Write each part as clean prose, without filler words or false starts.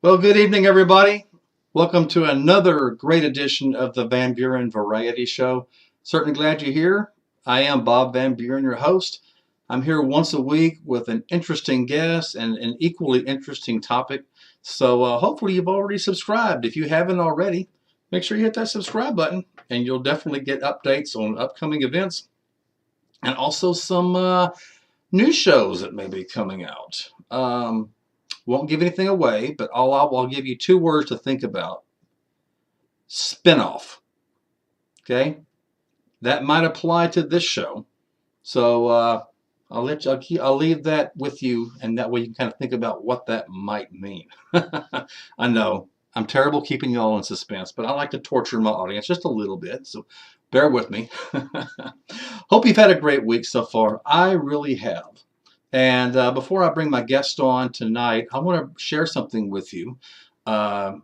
Well, good evening, everybody. Welcome to another great edition of the Van Buren Variety Show. Certainly glad you're here. I am Bob Van Buren, your host. I'm here once a week with an interesting guest and an equally interesting topic. So hopefully you've already subscribed. If you haven't already, make sure you hit that subscribe button and you'll definitely get updates on upcoming events and also some new shows that may be coming out. Won't give anything away, but I'll give you two words to think about. Spinoff. Okay, that might apply to this show. So I'll leave that with you, and that way you can kind of think about what that might mean. I know I'm terrible keeping you all in suspense, but I like to torture my audience just a little bit. So bear with me. Hope you've had a great week so far. I really have. And before I bring my guest on tonight, I want to share something with you that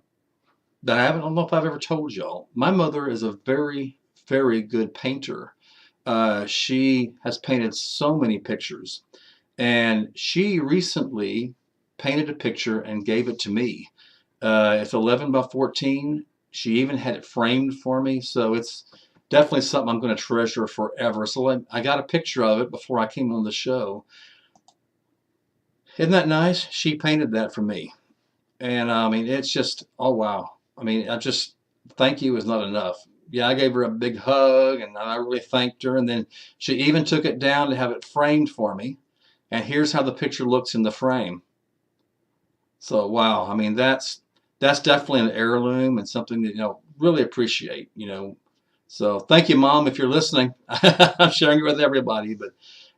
I don't know if I've ever told y'all. My mother is a very, very good painter. She has painted so many pictures, and she recently painted a picture and gave it to me. It's 11 by 14. She even had it framed for me, so it's definitely something I'm going to treasure forever. So I got a picture of it before I came on the show. Isn't that nice? She painted that for me. And I mean, it's just, oh, wow. I mean, thank you is not enough. Yeah, I gave her a big hug and I really thanked her. And then she even took it down to have it framed for me. And here's how the picture looks in the frame. So, wow. I mean, that's definitely an heirloom and something that, really appreciate, So thank you, Mom, if you're listening. I'm sharing it with everybody. But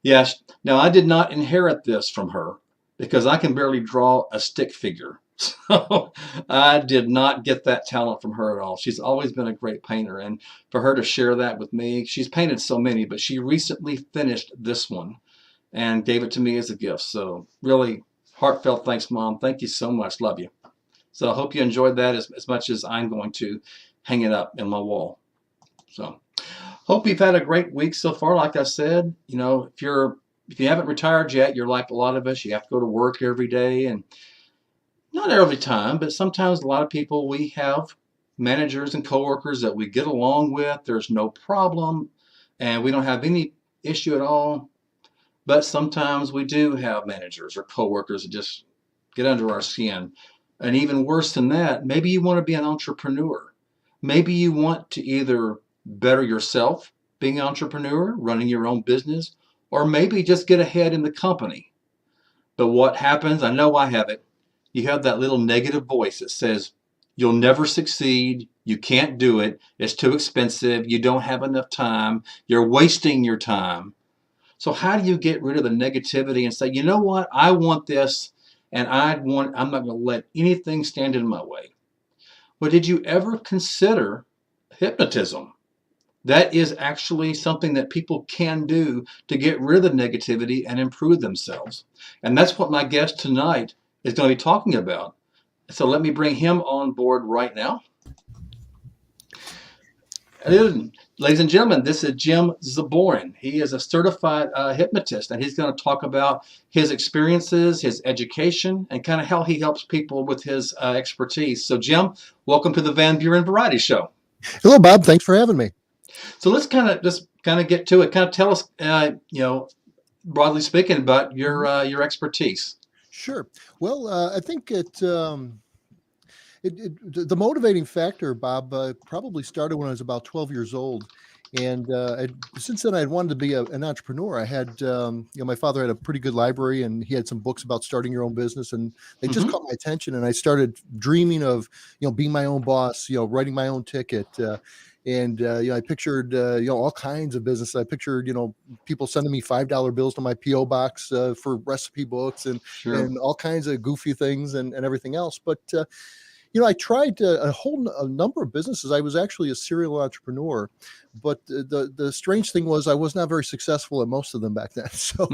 yeah, now I did not inherit this from her, because I can barely draw a stick figure. So I did not get that talent from her at all. She's always been a great painter. And for her to share that with me, she's painted so many, but she recently finished this one and gave it to me as a gift. So really heartfelt thanks, Mom. Thank you so much. Love you. So I hope you enjoyed that as much as I'm going to hang it up in my wall. So hope you've had a great week so far. Like I said, if you haven't retired yet, you're like a lot of us. You have to go to work every day, and not every time, but sometimes a lot of people, we have managers and coworkers that we get along with. There's no problem, and we don't have any issue at all. But sometimes we do have managers or coworkers that just get under our skin. And even worse than that, maybe you want to be an entrepreneur. Maybe you want to either better yourself, being an entrepreneur, running your own business, or maybe just get ahead in the company. But what happens, I know I have it, you have that little negative voice that says, you'll never succeed, you can't do it, it's too expensive, you don't have enough time, you're wasting your time. So how do you get rid of the negativity and say, you know what, I want this, and I'm not going to let anything stand in my way? Well, did you ever consider hypnotism? That is actually something that people can do to get rid of the negativity and improve themselves. And that's what my guest tonight is going to be talking about. So let me bring him on board right now. Ladies and gentlemen, this is Jim Zboran. He is a certified hypnotist, and he's going to talk about his experiences, his education, and kind of how he helps people with his expertise. So Jim, welcome to the Van Buren Variety Show. Hello, Bob. Thanks for having me. So let's kind of get to it. Kind of tell us, broadly speaking, about your expertise. Sure. Well, I think the motivating factor, Bob, probably started when I was about 12 years old. And since then, I had wanted to be an entrepreneur. I had, my father had a pretty good library, and he had some books about starting your own business, and they just caught my attention. And I started dreaming of, being my own boss, writing my own ticket. I pictured, all kinds of business. I pictured, people sending me $5 bills to my P.O. box for recipe books and all kinds of goofy things and everything else. But I tried a number of businesses. I was actually a serial entrepreneur, but the strange thing was I was not very successful at most of them back then. So,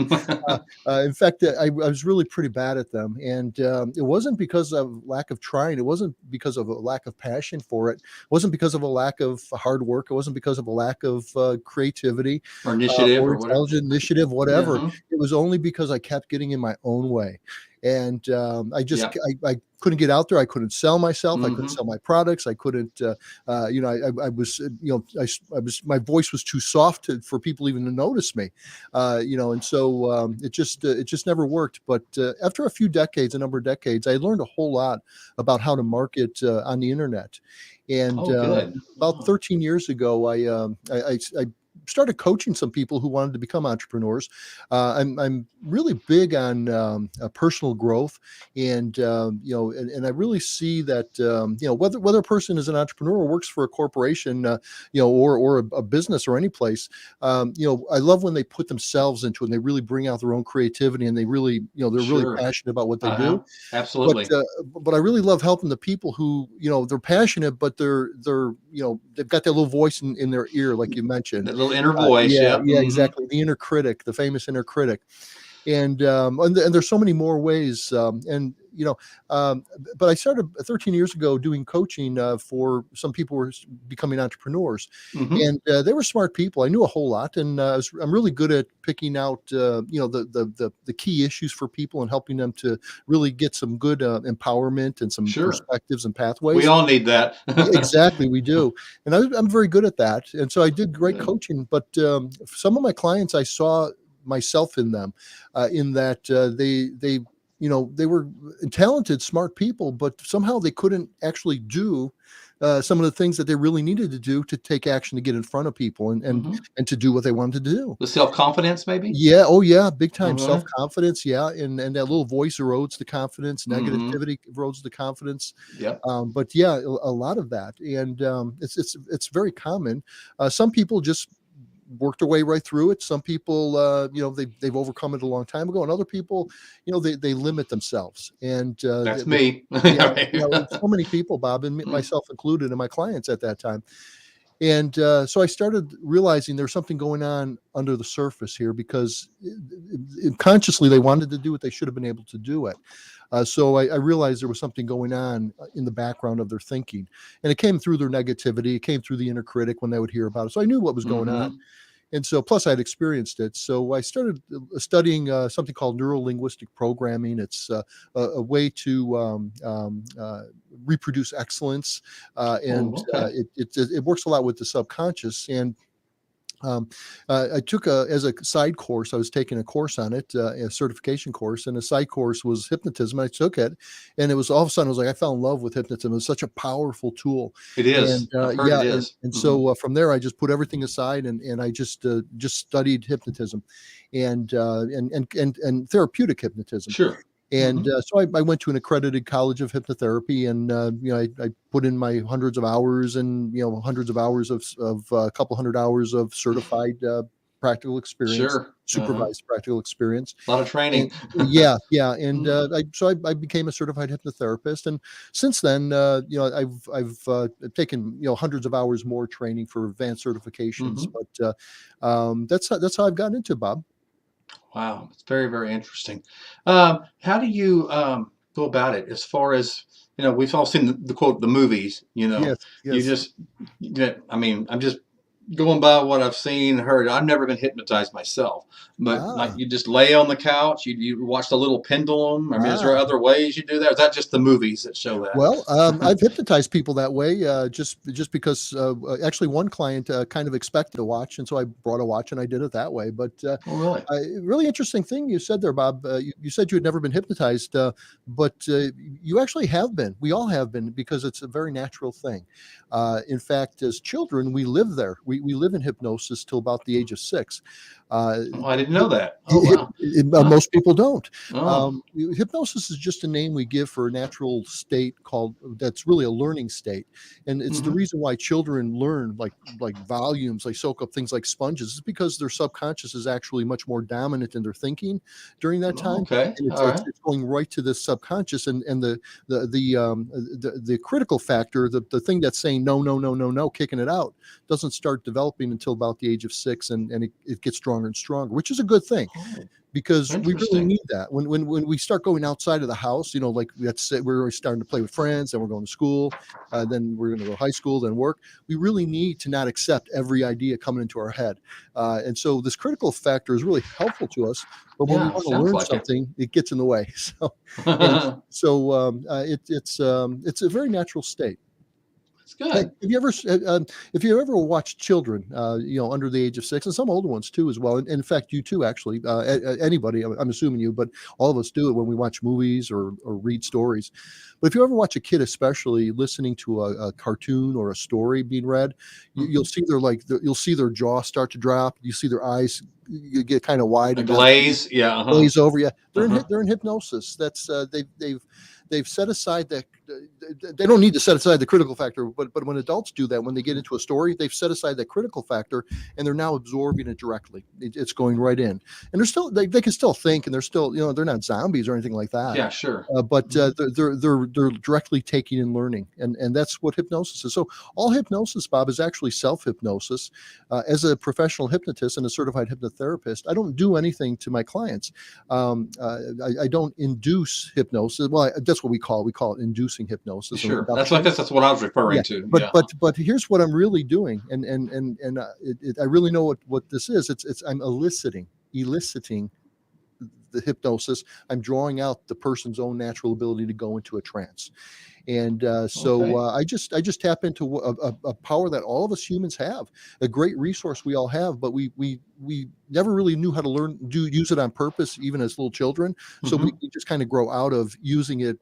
in fact, I was really pretty bad at them. And it wasn't because of lack of trying. It wasn't because of a lack of passion for it. It wasn't because of a lack of hard work. It wasn't because of a lack of creativity or initiative or or whatever. intelligent initiative, whatever. It was only because I kept getting in my own way. and Yep. I couldn't get out there. I couldn't sell myself. I couldn't Hmm. sell my products. I couldn't, I was, I was, my voice was too soft for people even to notice me, and so it just never worked. But after a number of decades, I learned a whole lot about how to market on the internet. And Oh, good. about Oh, 13 years ago, I started coaching some people who wanted to become entrepreneurs. I'm really big on personal growth, and and I really see that whether a person is an entrepreneur or works for a corporation, or a business or any place, I love when they put themselves into it and they really bring out their own creativity, and they really, they're really sure. passionate about what they do. Uh-huh. But Absolutely. I really love helping the people who, they're passionate, but they're they've got that little voice in their ear, like you mentioned. That little inner voice. Yeah, Yep. yeah, Hmm. exactly. The inner critic, the famous inner critic. And there's so many more ways. But I started 13 years ago doing coaching for some people who were becoming entrepreneurs, Hmm. and they were smart people. I knew a whole lot, and I'm really good at picking out, the key issues for people and helping them to really get some good empowerment and some Sure. perspectives and We pathways. all need that. Yeah, exactly, we do, and I'm very good at that, and so I did great Good. coaching. But some of my clients, I saw myself in them, in that they were talented, smart people, but somehow they couldn't actually do some of the things that they really needed to do to take action to get in front of people and Hmm. to do what they wanted to do. The self-confidence, maybe. Yeah, oh yeah, big time Uh-huh. self-confidence, yeah, and that little voice erodes the confidence, Hmm. negativity erodes the confidence. Yep. But yeah, a lot of that, and it's very common. Some people just work their way right through it. Some people, they've overcome it a long time ago, and other people, they limit themselves. And That's me. yeah, Right. so many people, Bob, and Mm. myself included, and my clients at that time. And so I started realizing there's something going on under the surface here, because consciously they wanted to do it, they should have been able to do it. So I realized there was something going on in the background of their thinking, and it came through their negativity. It came through the inner critic when they would hear about it. So I knew what was going on, Mhm. and so plus I had experienced it. So I started studying something called neuro linguistic programming. It's a way to reproduce excellence, Oh, and okay. it works a lot with the subconscious. And um, I took as a side course, I was taking a course on it, a certification course, and a side course was hypnotism. I took it, and it was all of a sudden, I was like, I fell in love with hypnotism. It was such a powerful tool. It And is. I've heard it yeah, is. and Mhm. so from there, I just put everything aside, and I just studied hypnotism, and therapeutic hypnotism. Sure. And Mhm. so I went to an accredited college of hypnotherapy, and I put in my hundreds of hours, and hundreds of hours of a couple hundred hours of certified practical experience, Sure. Uh-huh. supervised practical experience. A lot of And training. yeah, yeah, and Mm. I became a certified hypnotherapist, and since then, I've taken hundreds of hours more training for advanced certifications. Mhm. But that's how I've gotten into it, Bob. Wow. It's very, very interesting. How do you go about it as far as, we've all seen the quote, the movies, Yes, you yes. just, I mean, I'm just going by what I've seen, heard. I've never been hypnotized myself, but like Ah, you just lay on the couch, you watch the little pendulum. I mean, is there ah. other ways you do that? Or is that just the movies that show that? Well, I've hypnotized people that way, just because actually one client kind of expected a watch, and so I brought a watch and I did it that way. But Oh, really? really interesting thing you said there, Bob. You said you had never been hypnotized, but you actually have been. We all have been, because it's a very natural thing. In fact, as children, we live there. We live in hypnosis till about the age of 6. Uh, Oh, I didn't hy- know that. Oh, wow. Huh. Most people don't. Oh. Hypnosis is just a name we give for a natural state called that's really a learning state, and it's the Hmm. reason why children learn like volumes. They soak up things like sponges. It's because their subconscious is actually much more dominant in their thinking during that Oh, time, okay. and All right. it's going right to the subconscious, and the critical factor, the thing that's saying no, no, no, no, no, kicking it out, doesn't start developing until about the age of 6, and it gets stronger and stronger, which is a good thing. Oh, Because we really interesting. need that when we start going outside of the house, like let's say we're starting to play with friends, then we're going to school, then we're going to go to high school, then work. We really need to not accept every idea coming into our head. And so this critical factor is really helpful to us. But when we Yeah, want to sounds learn like it. something, it gets in the way. And so it's a very natural state. It's Hey, good. if you ever watched children, under the age of 6, and some older ones too as well, and in fact, you too, actually, anybody, I'm assuming you, but all of us do it when we watch movies or read stories. But if you ever watch a kid, especially listening to a cartoon or a story being read, you'll Mhm. see you'll see their jaw start to drop. You see their eyes you get kind of wide A and not glaze. Yeah. Uh-huh. glaze over. Yeah, Uh-huh. they're in hypnosis. That's they've set aside that they don't need to set aside the critical factor, but when adults do that, when they get into a story, they've set aside that critical factor, and they're now absorbing it directly. It's going right in, and they're still they can still think, and they're still they're not zombies or anything like that. Yeah, sure. But Mhm. they're directly taking and learning, and that's what hypnosis is. So all hypnosis, Bob, is actually self-hypnosis. As a professional hypnotist and a certified hypnotherapist, I don't do anything to my clients. I don't induce hypnosis. Well, that's what we call it inducing hypnosis or Sure. That's induction. that's what I was Yeah, referring to. but Yeah. but here's what I'm really doing, and I really know what this is. It's I'm eliciting the hypnosis. I'm drawing out the person's own natural ability to go into a trance. And Okay. I just tap into a power that all of us humans have, a great resource we all have, but we never really knew how to use it on purpose, even as little children. So we, Hmm. we just kind of grow out of using it,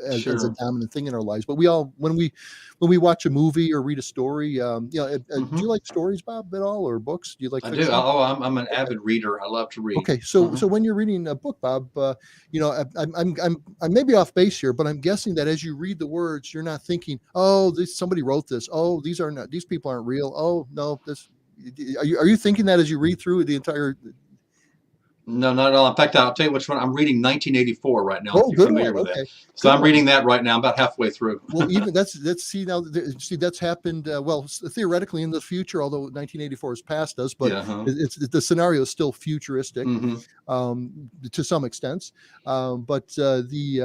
as a Sure. dominant thing in our lives. But we all, when we watch a movie or read a story, do Hmm. you like stories, Bob, at all, or books? Do you like I do. fiction? Oh, I'm an avid reader. I love to read. Okay, so Uh-huh. so when you're reading a book, Bob, I may be off base here, but I'm guessing that as you read the words, you're not thinking, "Oh, somebody wrote this. Oh, these people aren't real. Oh, no, this." Are you thinking that as you read through the entire? No, not at all. In fact, I'll tell you which one. I'm reading 1984 right now, if Oh, you're good familiar one. with that. Okay, So good I'm one. reading that right now. I'm about halfway through. Well, even that's see now see that's happened. Well, theoretically in the future, although 1984 has passed us, but Yeah. Huh. it's the scenario is still futuristic, Hmm. to some extent. But the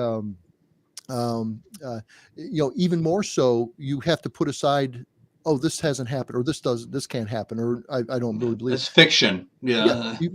um, uh, even more so, you have to put aside, oh, this hasn't happened, or this can't happen, or I don't really believe. It's fiction. Yeah, Yeah.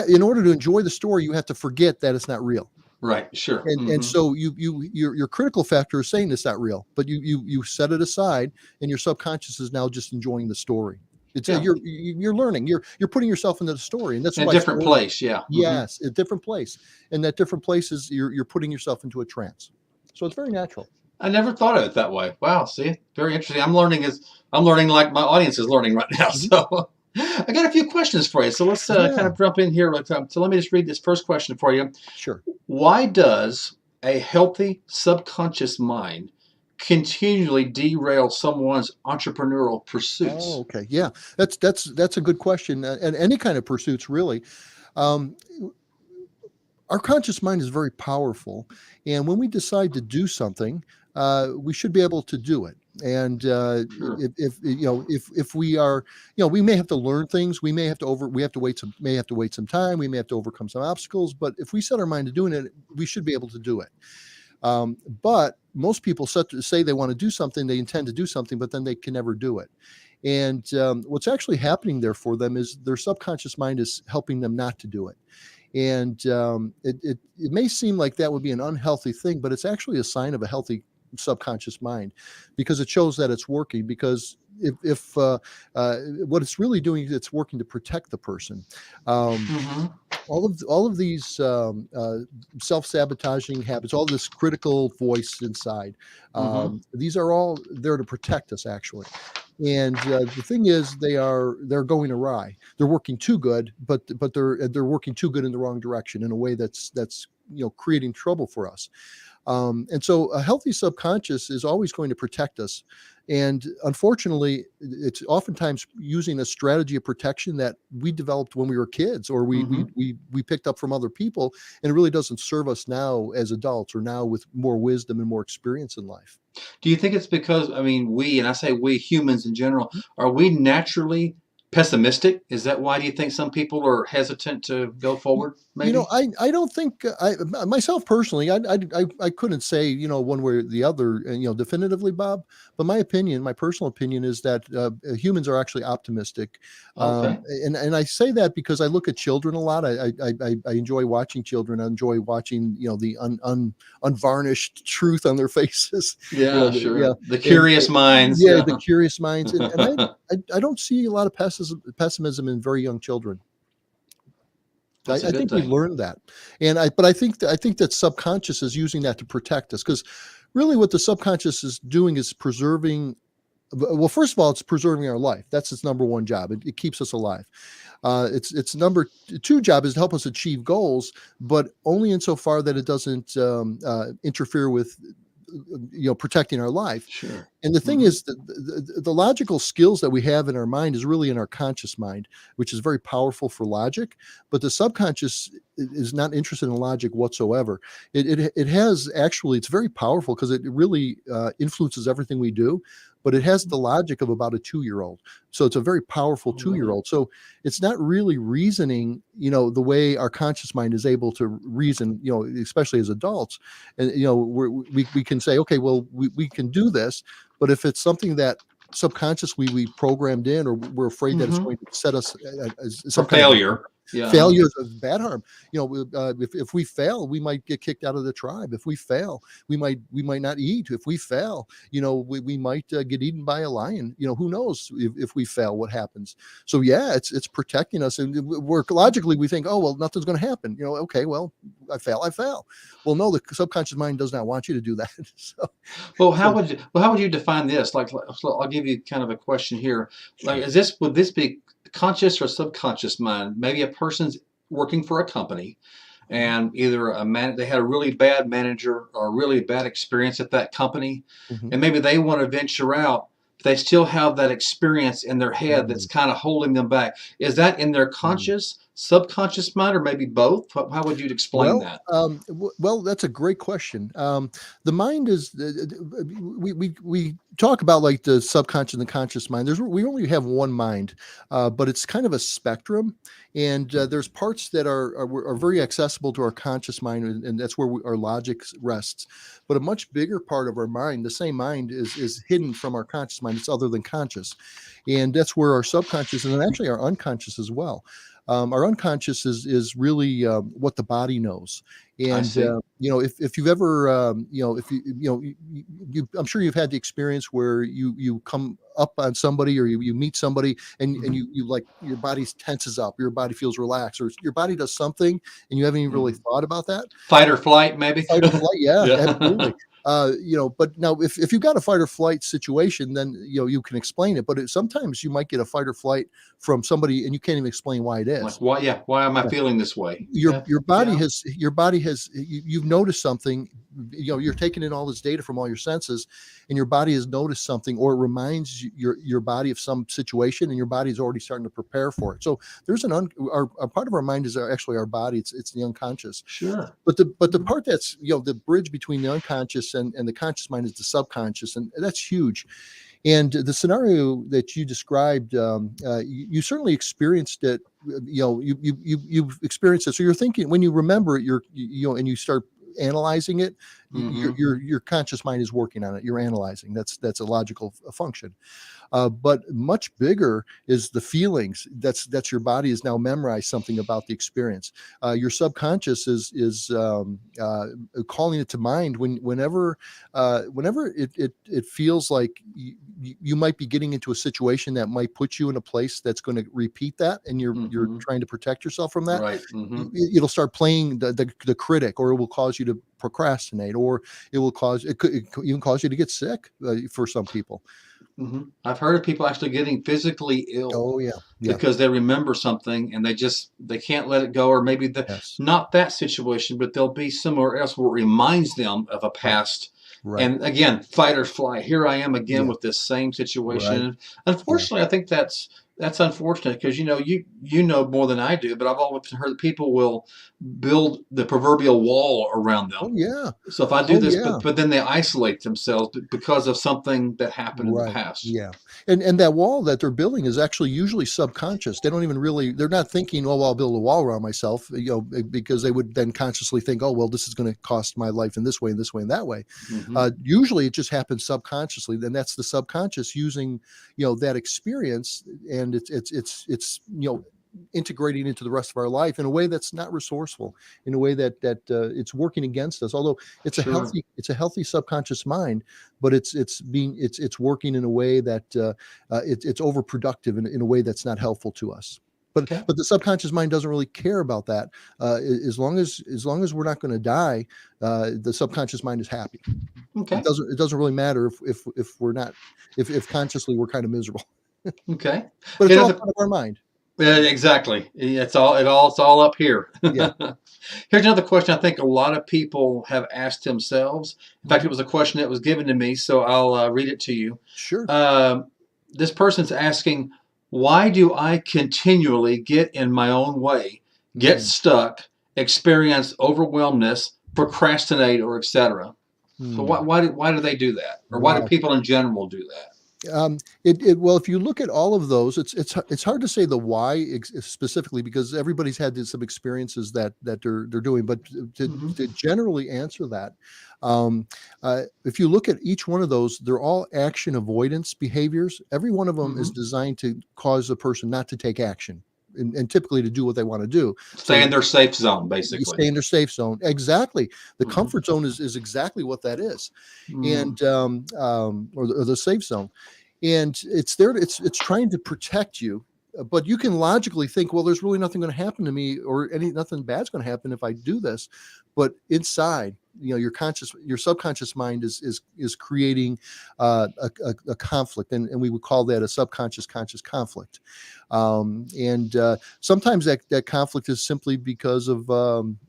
in order to enjoy the story, you have to forget that it's not real. Right. Sure. And Hmm. so your critical factor is saying it's not real, but you set it aside, and your subconscious is now just enjoying the story. It's Yeah. you're learning, you're putting yourself into the story, and that's In a why different stories. place. Yeah. Hmm. Yes, a different place, and that different place is you're putting yourself into a trance. So it's very natural. I never thought of it that way. Wow. See, very interesting. I'm learning like my audience is learning right now. Mhm. So I got a few questions for you. So let's kind Yeah, of jump in here. So let me just read this first question for you. sure. Why does a healthy subconscious mind continually derail someone's entrepreneurial Oh, pursuits? okay. Yeah, that's a good question, and any kind of pursuits really. Um, our conscious mind is very powerful, and when we decide to do something, we should be able to do it. And Sure. if we are, we may have to learn things, we have to wait some time, we may have to overcome some obstacles, but if we set our mind to doing it, we should be able to do it. But most people say they want to do something, they intend to do something, but then they can never do it. And what's actually happening there for them is their subconscious mind is helping them not to do it. And it may seem like that would be an unhealthy thing, but it's actually a sign of a healthy subconscious mind, because it shows that it's working. Because if what it's really doing is it's working to protect the person. Um, Hmm. all of these self-sabotaging habits, all this critical voice inside, Hmm. these are all there to protect us, actually. And the thing is, they're going awry. They're working too good, but they're working too good in the wrong direction, in a way that's creating trouble for us. And so a healthy subconscious is always going to protect us. And unfortunately, it's oftentimes using a strategy of protection that we developed when we were kids, or Hmm. we picked up from other people, and it really doesn't serve us now as adults, or now with more wisdom and more experience in life. Do you think it's because, I mean, and I say we humans in general, are we naturally pessimistic? Is that why do you think some people are hesitant to go forward, maybe? I don't think myself personally, I couldn't say, one way or the other, definitively, Bob. But my personal opinion is that humans are actually optimistic, Okay. and I say that because I look at children a lot. I enjoy watching children. I enjoy watching, the unvarnished truth on their faces. Yeah, Yeah, sure. The and curious minds. yeah, the Yeah. curious minds, and I don't see a lot of pessimism in very young children. That's a I good think we thing. learned that, but I think that subconscious is using that to protect us, because really what the subconscious is doing is preserving. Well, first of all, it's preserving our life. That's its number one job. It keeps us alive. Its number two job is to help us achieve goals, but only insofar that it doesn't interfere with protecting our life. Sure. And the thing Hmm. is that the logical skills that we have in our mind is really in our conscious mind, which is very powerful for logic. But the subconscious is not interested in logic whatsoever. It has actually, it's very powerful because it really influences everything we do. But it has the logic of about a 2-year-old. So it's a very powerful Oh, really? 2-year-old. So it's not really reasoning, the way our conscious mind is able to reason, especially as adults. And, we can say, okay, well, we can do this. But if it's something that subconsciously we programmed in, or we're afraid that it's Hmm. going to set us as For some kind of failure. Yeah. Uh-huh. failures of bad harm, if we fail, we might get kicked out of the tribe. If we fail, we might not eat. If we fail, we might get eaten by a lion. Who knows if we fail, what happens? So yeah, it's protecting us, and we're logically we think, oh well, nothing's going to happen. Okay, well, I fail. Well, no, the subconscious mind does not want you to do that. So How would you define this? So I'll give you kind of a question here. Like, would this be conscious or subconscious mind? Maybe a person's working for a company, and either they had a really bad manager or a really bad experience at that company, mhm. and maybe they want to venture out. But they still have that experience in their head that's Mm, kind of holding them back. Is that in their mm. conscious, subconscious mind, or maybe both? How would you explain Well, that? that's a great question. The mind is we talk about like the subconscious and the conscious mind. We only have one mind, but it's kind of a spectrum, and there's parts that are very accessible to our conscious mind, and that's where our logic rests. But a much bigger part of our mind, the same mind, is hidden from our conscious mind. It's other than conscious, and that's where our subconscious and actually our unconscious as well. Our unconscious is really what the body knows. I And see. if you've ever if I'm sure you've had the experience where you come up on somebody, or you meet somebody, and Hmm. you like your body tenses up, your body feels relaxed, or your body does something and you haven't even really Hmm. thought about that. Fight or flight, maybe. Fight or flight, yeah, Yeah. absolutely. But now if you've got a fight or flight situation, then you can explain it. But sometimes you might get a fight or flight from somebody, and you can't even explain why it Like, is. why? Yeah. Why am I feeling this way? your Yeah. your body Yeah. has you've noticed something. You're taking in all this data from all your senses, and your body has noticed something, or it reminds your body of some situation, and your body is already starting to prepare for it. So there's a part of our mind is actually our body. It's the unconscious. Sure. But the part that's the bridge between the unconscious and the conscious mind is the subconscious, and that's huge. And the scenario that you described, you certainly experienced it. You've experienced it. So you're thinking, when you remember it, and you start analyzing it, Hmm. your conscious mind is working on it. You're analyzing. That's a logical function. But much bigger is the feelings. That's your body has now memorized something about the experience. Your subconscious is calling it to mind whenever it feels like you might be getting into a situation that might put you in a place that's going to repeat that, and you're Hmm. trying to protect yourself from that. Right. Hmm. It'll start playing the critic, or it will cause you to procrastinate, or it could even cause you to get sick, for some people. I've heard of people actually getting physically ill Oh yeah, yeah, because they remember something and they can't let it go, or maybe yes, not that situation, but they'll be somewhere else where it reminds them of a right, past. right, And again, fight or flight. Here I am again yeah, with this same right, situation. yeah. Unfortunately, I think that's unfortunate because you know more than I do, but I've always heard that people will build the proverbial wall around them. Oh yeah, So if I do oh this, yeah. but then they isolate themselves because of something that happened in the Right. past. Yeah. And that wall that they're building is actually usually subconscious. They don't even really, they're not thinking, oh, well, I'll build a wall around myself, because they would then consciously think, oh, well, this is going to cost my life in this way, and this way, and that way. Hmm. Usually it just happens subconsciously. Then that's the subconscious using, that experience, and it's integrating into the rest of our life in a way that's not resourceful, in a way that it's working against us. Although Sure. it's a healthy subconscious mind, but it's working in a way that it's overproductive in a way that's not helpful to us. Okay. But the subconscious mind doesn't really care about that. As long as we're not going to die, the subconscious mind is happy. It Okay. doesn't really matter if we're not, if consciously we're kind of miserable. Okay. But it's Here's all another. part of our mind. Exactly. It's all up here. Yeah. Here's another question I think a lot of people have asked themselves. In fact, it Mhm. was a question that was given to me, so I'll read it to you. Sure. This person's asking, why do I continually get in my own way, get Mm. stuck, experience overwhelmness, procrastinate, or etc.? So Mm. why do they do that, or why do Wow. people in general do that? Well, if you look at all of those, it's hard to say the why specifically, because everybody's had some experiences that they're doing. But Hmm. to generally answer that, if you look at each one of those, they're all action avoidance behaviors. Every one of them is Hmm. designed to cause a person not to take action, and typically to do what they want to do. Stay So in their safe zone, you basically. stay in their safe zone. Exactly. The Hmm. comfort zone is exactly what that is, Hmm. and or the safe zone, and it's there. It's trying to protect you, but you can logically think, well, there's really nothing going to happen to me, or nothing bad's going to happen if I do this. But inside, your subconscious mind is creating a conflict, and we would call that a subconscious conscious conflict. And sometimes that conflict is simply because of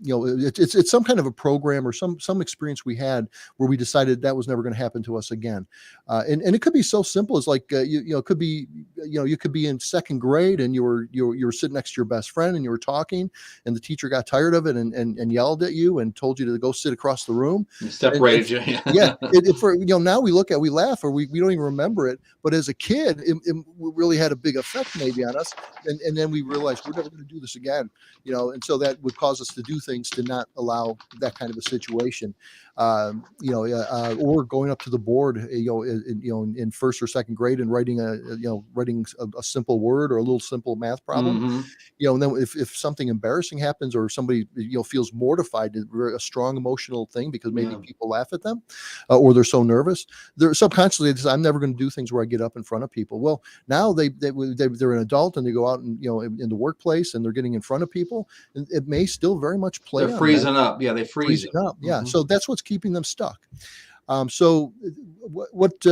it's some kind of a program or some experience we had where we decided that was never going to happen to us again. And it could be so simple as like it could be, you could be in second grade and you were sitting next to your best friend and you were talking, and the teacher got tired of it and yelled at you and told you to go sit across the room. It And separated you. yeah, for now we laugh, or we don't even remember it, but as a kid it really had a big effect maybe on us, and then we realized we're never going to do this again, and so that would cause us to do things to not allow that kind of a situation. Or going up to the board, in first or second grade and writing a simple word or a little simple math problem, Hmm. and then if something embarrassing happens, or somebody feels mortified, a strong emotional thing, because maybe Yeah. people laugh at them, or they're so nervous, they're subconsciously, they say, I'm never going to do things where I get up in front of people. Well, now they're an adult and they go out and in the workplace and they're getting in front of people, and it may still very much They're play on them freezing up. Yeah, they freeze freezing you. up. Yeah, Hmm. so that's what's keeping them stuck. So what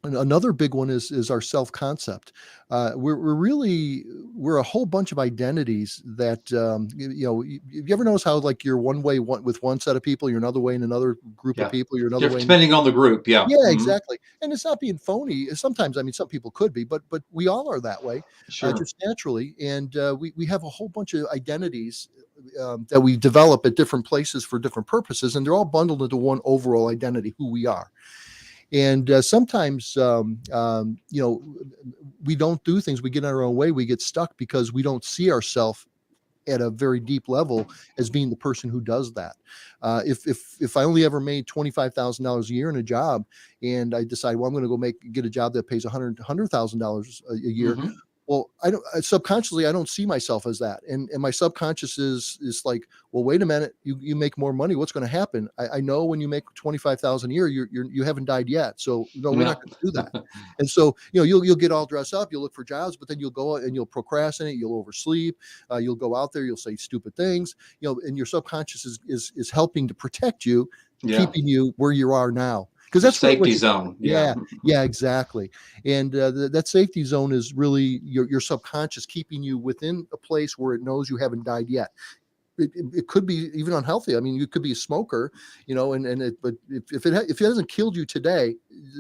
another big one is our self concept. We're a whole bunch of identities that you ever notice how, like, you're one way with one set of people, you're another way in another group of Yeah. people, you're another way in. Depending on the group. Yeah. Yeah, Hmm. exactly. And it's not being phony. Sometimes, I mean, some people could be, but we all are that way, Sure. just naturally. And we have a whole bunch of identities that we develop at different places for different purposes, and they're all bundled into one overall identity, who we are. And sometimes, we don't do things. We get in our own way. We get stuck because we don't see ourselves at a very deep level as being the person who does that. If I only ever made $25,000 a year in a job, and I decide, well, I'm going to get a job that pays $100,000 a year. Hmm. Well, subconsciously I don't see myself as that, and my subconscious is like, well, wait a minute, you make more money. What's going to happen? I know when you make 25,000 a year, you haven't died yet, so no, we're Yeah. not going to do that. And so you'll get all dressed up, you'll look for jobs, but then you'll go out and you'll procrastinate, you'll oversleep, you'll go out there, you'll say stupid things, and your subconscious is helping to protect you, Yeah. keeping you where you are now. because The that's what safety you, zone. Yeah. yeah, exactly. And that safety zone is really your subconscious keeping you within a place where it knows you haven't died yet. It could be even unhealthy. I mean, you could be a smoker, but if it hasn't killed you today,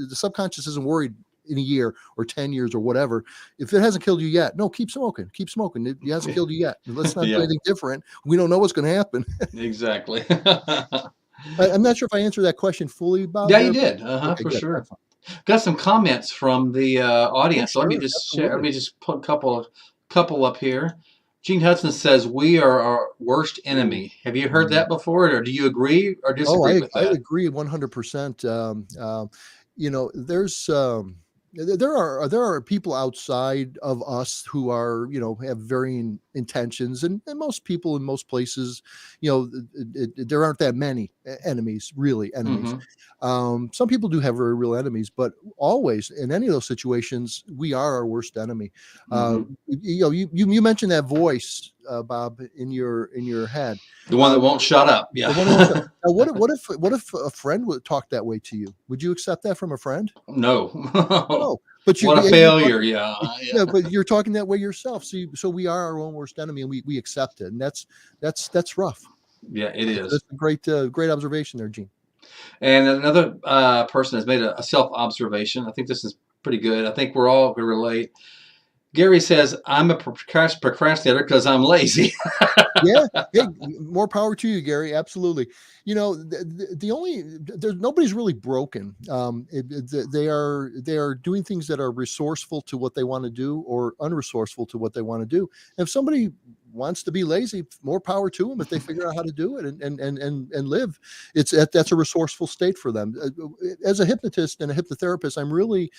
the subconscious isn't worried in a year or 10 years or whatever. If it hasn't killed you yet, no, keep smoking. It hasn't killed you yet. Let's not do Yeah, anything different. We don't know what's going to happen. exactly. I'm not sure if I answered that question fully, Bob, Yeah, you there. did. Okay, For good. sure. Excellent. Got some comments from the Oh, audience. So let me sure. just share. Let Absolutely. me just put a couple up here. Gene Hudson says we are our worst enemy. Have you heard Mhm. that before, or do you agree or Oh, disagree with I that? agree 100%. There's there are people outside of us who are have varying intentions, and most people in most places, there aren't that many enemies, really enemies. Mm-hmm. Some people do have very real enemies, but always in any of those situations, we are our worst enemy. Uh, Mm-hmm. you mentioned that voice, Bob, in your head. The one Uh, that won't shut up. the Yeah. one who wants to, now, what if a friend would talk that way to you? Would you accept that from a friend? No. No, but What a you're failure. talking, Yeah. Yeah. yeah, but you're talking that way yourself. So we are our own worst enemy, and we accept it, and that's rough. Yeah, it is. That's a great observation there, Gene. And another person has made a self observation. I think this is pretty good. I think we're all going to relate. Gary says, I'm a procrastinator because I'm lazy. Yeah. Hey, more power to you, Gary. Absolutely. The only there's nobody's really broken. They are doing things that are resourceful to what they want to do or unresourceful to what they want to do. And if somebody wants to be lazy, more power to them if they figure out how to do it and live. That's a resourceful state for them. As a hypnotist and a hypnotherapist, I'm really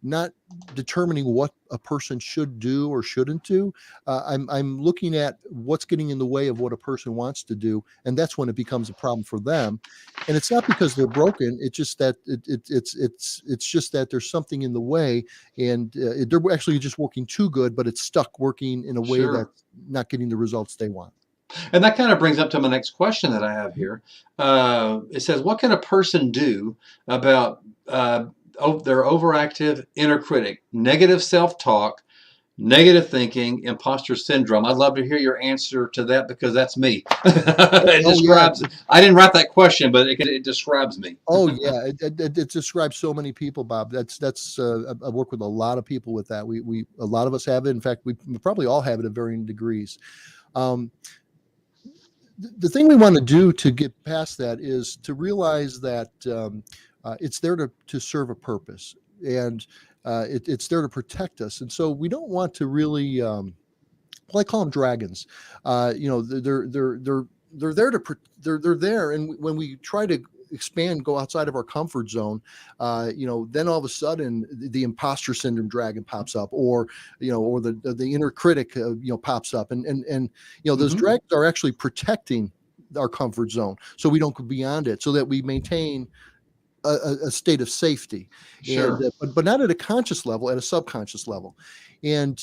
not determining what a person should do or shouldn't do. I'm looking at what's getting in the way of what a person wants to do, and that's when it becomes a problem for them. And it's not because they're broken. It's just that it's just that there's something in the way, and they're actually just working too good, but it's stuck working in a way Sure. that's not getting the results they want. And that kind of brings up to my next question that I have here. It says, what can a person do about their overactive inner critic, negative self talk, negative thinking, imposter syndrome? I'd love to hear your answer to that because that's me. It Oh yeah. describes, I didn't write that question, but it describes me. Oh yeah, it describes so many people, Bob. That's I work with a lot of people with that. We a lot of us have it. In fact, we probably all have it at varying degrees. Um, the thing we want to do to get past that is to realize that it's there to serve a purpose, and it's there to protect us. And so we don't want to really, well, I call them dragons. They're there they're there, and when we try to expand, go outside of our comfort zone, then all of a sudden the imposter syndrome dragon pops up, or the inner critic, pops up, and those Hmm. dragons are actually protecting our comfort zone, so we don't go beyond it, so that we maintain a state of safety, and Sure. but not at a conscious level, at a subconscious level. And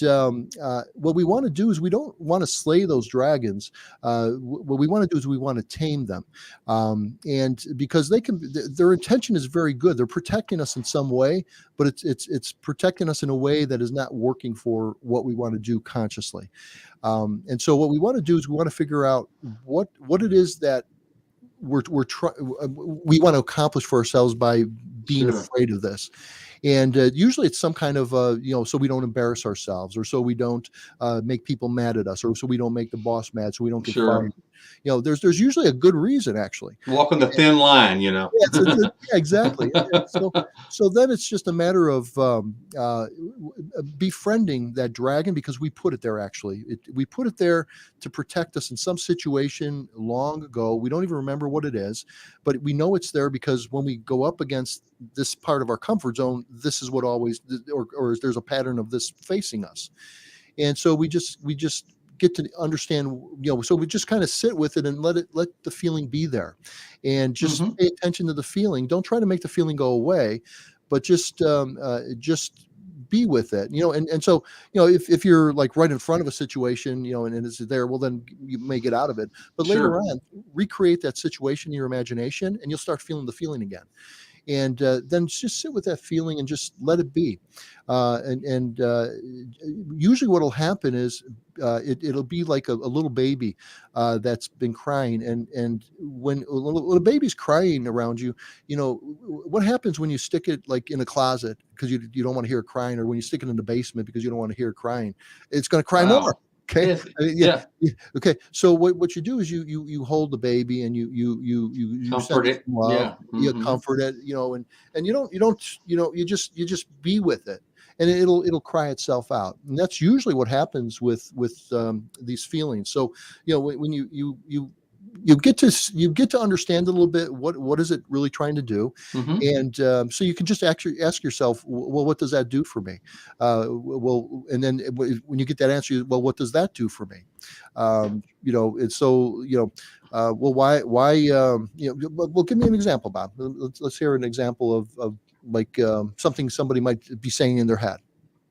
what we want to do is we don't want to slay those dragons. What we want to do is we want to tame them, and because their intention is very good. They're protecting us in some way, but it's protecting us in a way that is not working for what we want to do consciously. And so what we want to do is we want to figure out what it is that we want to accomplish for ourselves by being Sure. afraid of this. And usually it's some kind of so we don't embarrass ourselves, or so we don't make people mad at us, or so we don't make the boss mad, so we don't get Sure. fired. There's usually a good reason, actually. Walking the thin line, you know. Yeah, yeah, exactly. And so then it's just a matter of befriending that dragon, because we put it there. Actually, we put it there to protect us in some situation long ago. We don't even remember what it is, but we know it's there because when we go up against this part of our comfort zone, this is what always, or there's a pattern of this facing us. And so we just get to understand, so we just kind of sit with it and let the feeling be there, and just Hmm. pay attention to the feeling. Don't try to make the feeling go away, but just be with it, and so if you're like right in front of a situation, and it's there, well, then you may get out of it, but later Sure. on recreate that situation in your imagination, and you'll start feeling the feeling again. and then just sit with that feeling and just let it be. And usually what will happen is it'll be like a little baby that's been crying, and when a baby's crying around you, what happens when you stick it like in a closet because you don't want to hear it crying, or when you stick it in the basement because you don't want to hear it crying, it's going to cry more. Wow. Okay. Yes. Yeah. Yeah. Yeah. Okay. So what you do is you hold the baby and you send Comfort it it. some love, Yeah. you Hmm. comfort it, and you just be with it, and it'll cry itself out. And that's usually what happens with these feelings. So when you get to understand a little bit what is it really trying to do, Hmm. and so you can just actually ask yourself, well, what does that do for me? Well, and then when you get that answer, well, what does that do for me? And so well, why well, give me an example, Bob. Let's hear an example of like something somebody might be saying in their head.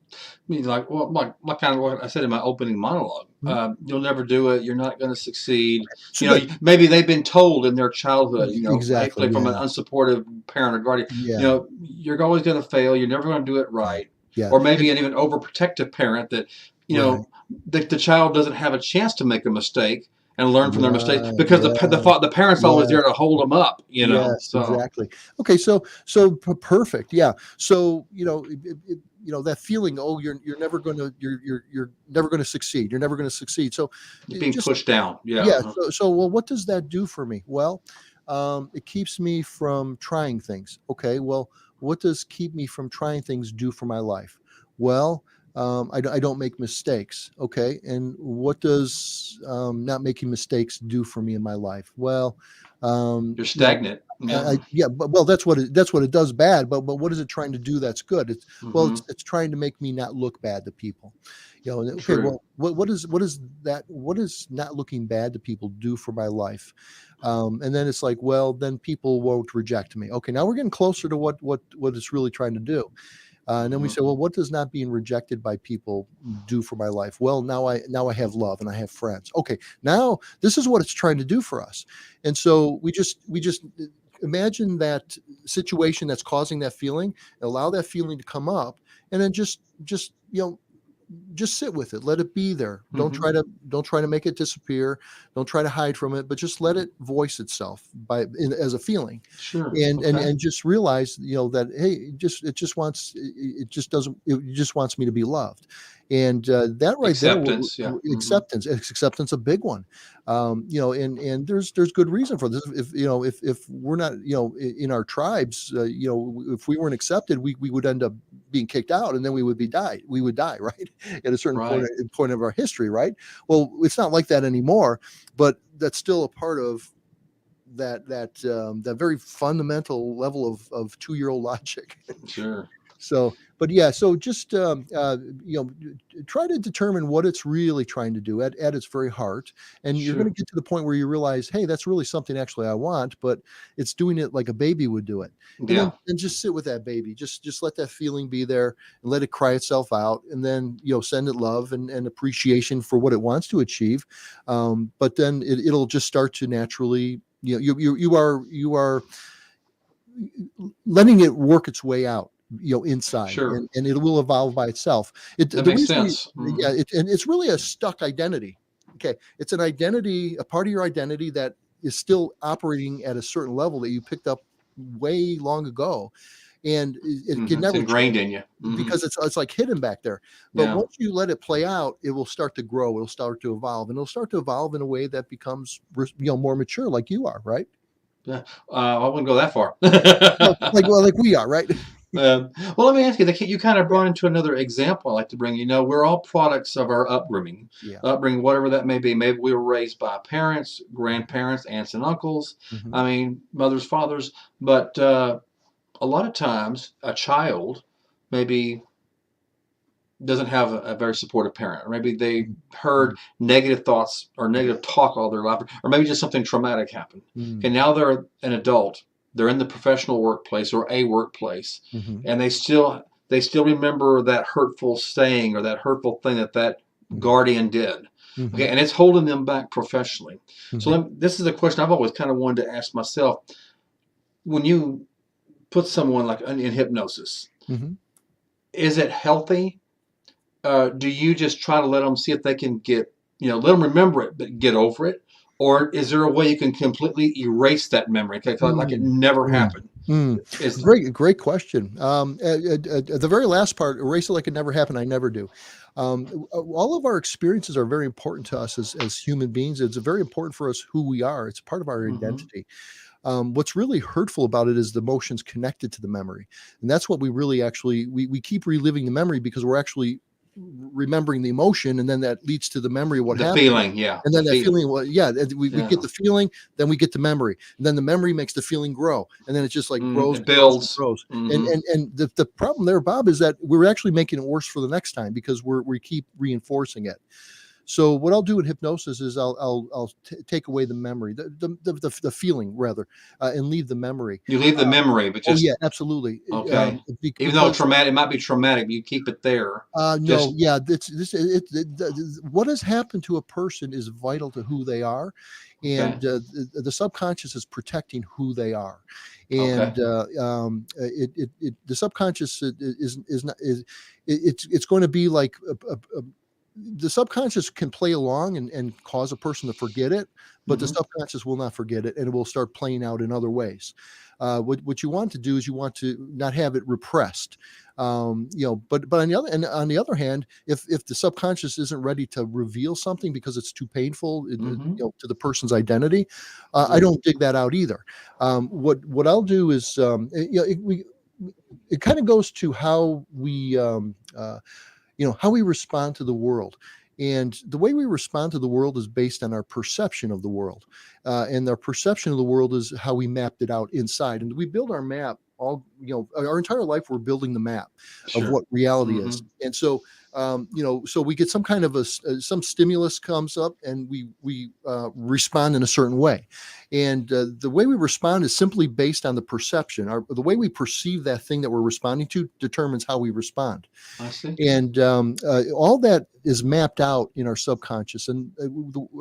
I mean, like, well, like kind of what I said in my opening monologue. Mhm. You'll never do it. You're not going to succeed. So that Maybe they've been told in their childhood, exactly, hopefully from an yeah, unsupportive parent or guardian, yeah, you're always going to fail. You're never going to do it yeah, right. yeah, Or maybe an even overprotective parent that, right, the child doesn't have a chance to make a mistake and learn from their mistakes right, because right, the parent's always yeah. there to hold them up. Yes, So exactly. Okay, so perfect. Yeah. So that feeling. Oh, you're never gonna succeed. You're never gonna succeed. So being just pushed down. Yeah. yeah. So well, what does that do for me? Well, it keeps me from trying things. Okay. Well, what does keep me from trying things do for my life? Well, I don't make mistakes. Okay. And what does not making mistakes do for me in my life? Well, um, You're you know, stagnant. Yeah. yeah, but well, that's what it does bad. But what is it trying to do that's good? Hmm. It's trying to make me not look bad to people. Okay, True. well, what is not looking bad to people do for my life? And then it's like, well, then people won't reject me. Okay, now we're getting closer to what it's really trying to do. And then we Hmm. say, well, what does not being rejected by people do for my life? Well, now I have love and I have friends. Okay, now this is what it's trying to do for us. And so we just imagine that situation that's causing that feeling, allow that feeling to come up, and then just sit with it, let it be there. Hmm. Don't try to make it disappear, don't try to hide from it, but just let it voice itself as a feeling, Sure. and Okay. just realize that, hey, it just doesn't it just wants me to be loved. And that right there, Acceptance. Yeah. Hmm. acceptance, a big one. And there's good reason for this. If we're not, in our tribes, if we weren't accepted, we would end up being kicked out, and then we would die right at a certain Right. point of our history, right? Well, it's not like that anymore, but that's still a part of that very fundamental level of 2-year-old logic. Sure. So, but yeah, so just try to determine what it's really trying to do at its very heart, and you're going to Sure. get to the point where you realize, hey, that's really something actually I want, but it's doing it like a baby would do it. And then Yeah. just sit with that baby, just let that feeling be there and let it cry itself out, and then send it love and appreciation for what it wants to achieve. But then it'll just start to naturally, you are letting it work its way out, inside, Sure. and it will evolve by itself. That The makes reason sense. Hmm. yeah, and it's really a stuck identity. Okay, it's an identity, a part of your identity that is still operating at a certain level that you picked up way long ago, and it can Hmm. It's never change ingrained in you. Hmm. because it's like hidden back there. But Yeah. once you let it play out, it will start to grow. It'll start to evolve, and it'll start to evolve in a way that becomes more mature, like you are, right? Yeah. I wouldn't go that far. Like we are, right? Well, let me ask you. You kind of brought into another example I like to bring. We're all products of our Yeah. whatever that may be. Maybe we were raised by parents, grandparents, aunts and uncles. Mhm. I mean, mothers, fathers. But a lot of times, a child maybe doesn't have a very supportive parent, or maybe they Mhm. heard negative thoughts or negative talk all their life, or maybe just something traumatic happened. Okay, Mm. now they're an adult, they're in the professional workplace or a workplace, Mhm. and they still remember that hurtful saying or that hurtful thing that Mhm. guardian did. Okay, Mhm. and it's holding them back professionally. So Mhm. this is a question I've always kind of wanted to ask myself. When you put someone like in hypnosis, Hmm. is it healthy? Do you just try to let them see if they can get, let them remember it, but get over it? Or is there a way you can completely erase that memory, okay, like it Mm, never mm, happened? mm. Is Great question. At the very last part, erase it like it never happened. I never do. All of our experiences are very important to us as human beings. It's very important for us who we are. It's part of our hmm identity. What's really hurtful about it is the emotions connected to the memory, and that's what we really actually we keep reliving the memory because we're actually remembering the emotion, and then that leads to the memory of what the happened. feeling, yeah, And the then that feeling, feeling, well, yeah, we get yeah. the feeling, then we get the memory, and then the memory makes the feeling grow, and then it just like grows It and grows and builds. grows. And hmm the problem there, Bob, is that we're actually making it worse for the next time because we keep reinforcing it. So what I'll do in hypnosis is I'll take away the memory, the feeling rather, and leave the memory. You leave the Uh, memory, but oh just yeah, absolutely. okay. Even though Because traumatic, it might be traumatic, but you keep it there. no, Just yeah, what has happened to a person is vital to who they are, okay, and the subconscious is protecting who they are, okay. and the subconscious is not is it's going to be like the subconscious can play along and cause a person to forget it, but the hmm subconscious will not forget it, and it will start playing out in other ways. What you want to do is you want to not have it repressed, but on the other hand, if the subconscious isn't ready to reveal something because it's too painful, hmm to the person's identity, I Yeah. don't dig that out either. What I'll do is, it kind of goes to how how we respond to the world, and the way we respond to the world is based on our perception of the world, and our perception of the world is how we mapped it out inside, and we build our map all, our entire life. We're building the map of Sure. what reality hmm is. And so so we get some kind of some stimulus comes up, and we respond in a certain way, and the way we respond is simply based on the perception. The way we perceive that thing that we're responding to determines how we respond. I see. And all that is mapped out in our subconscious, and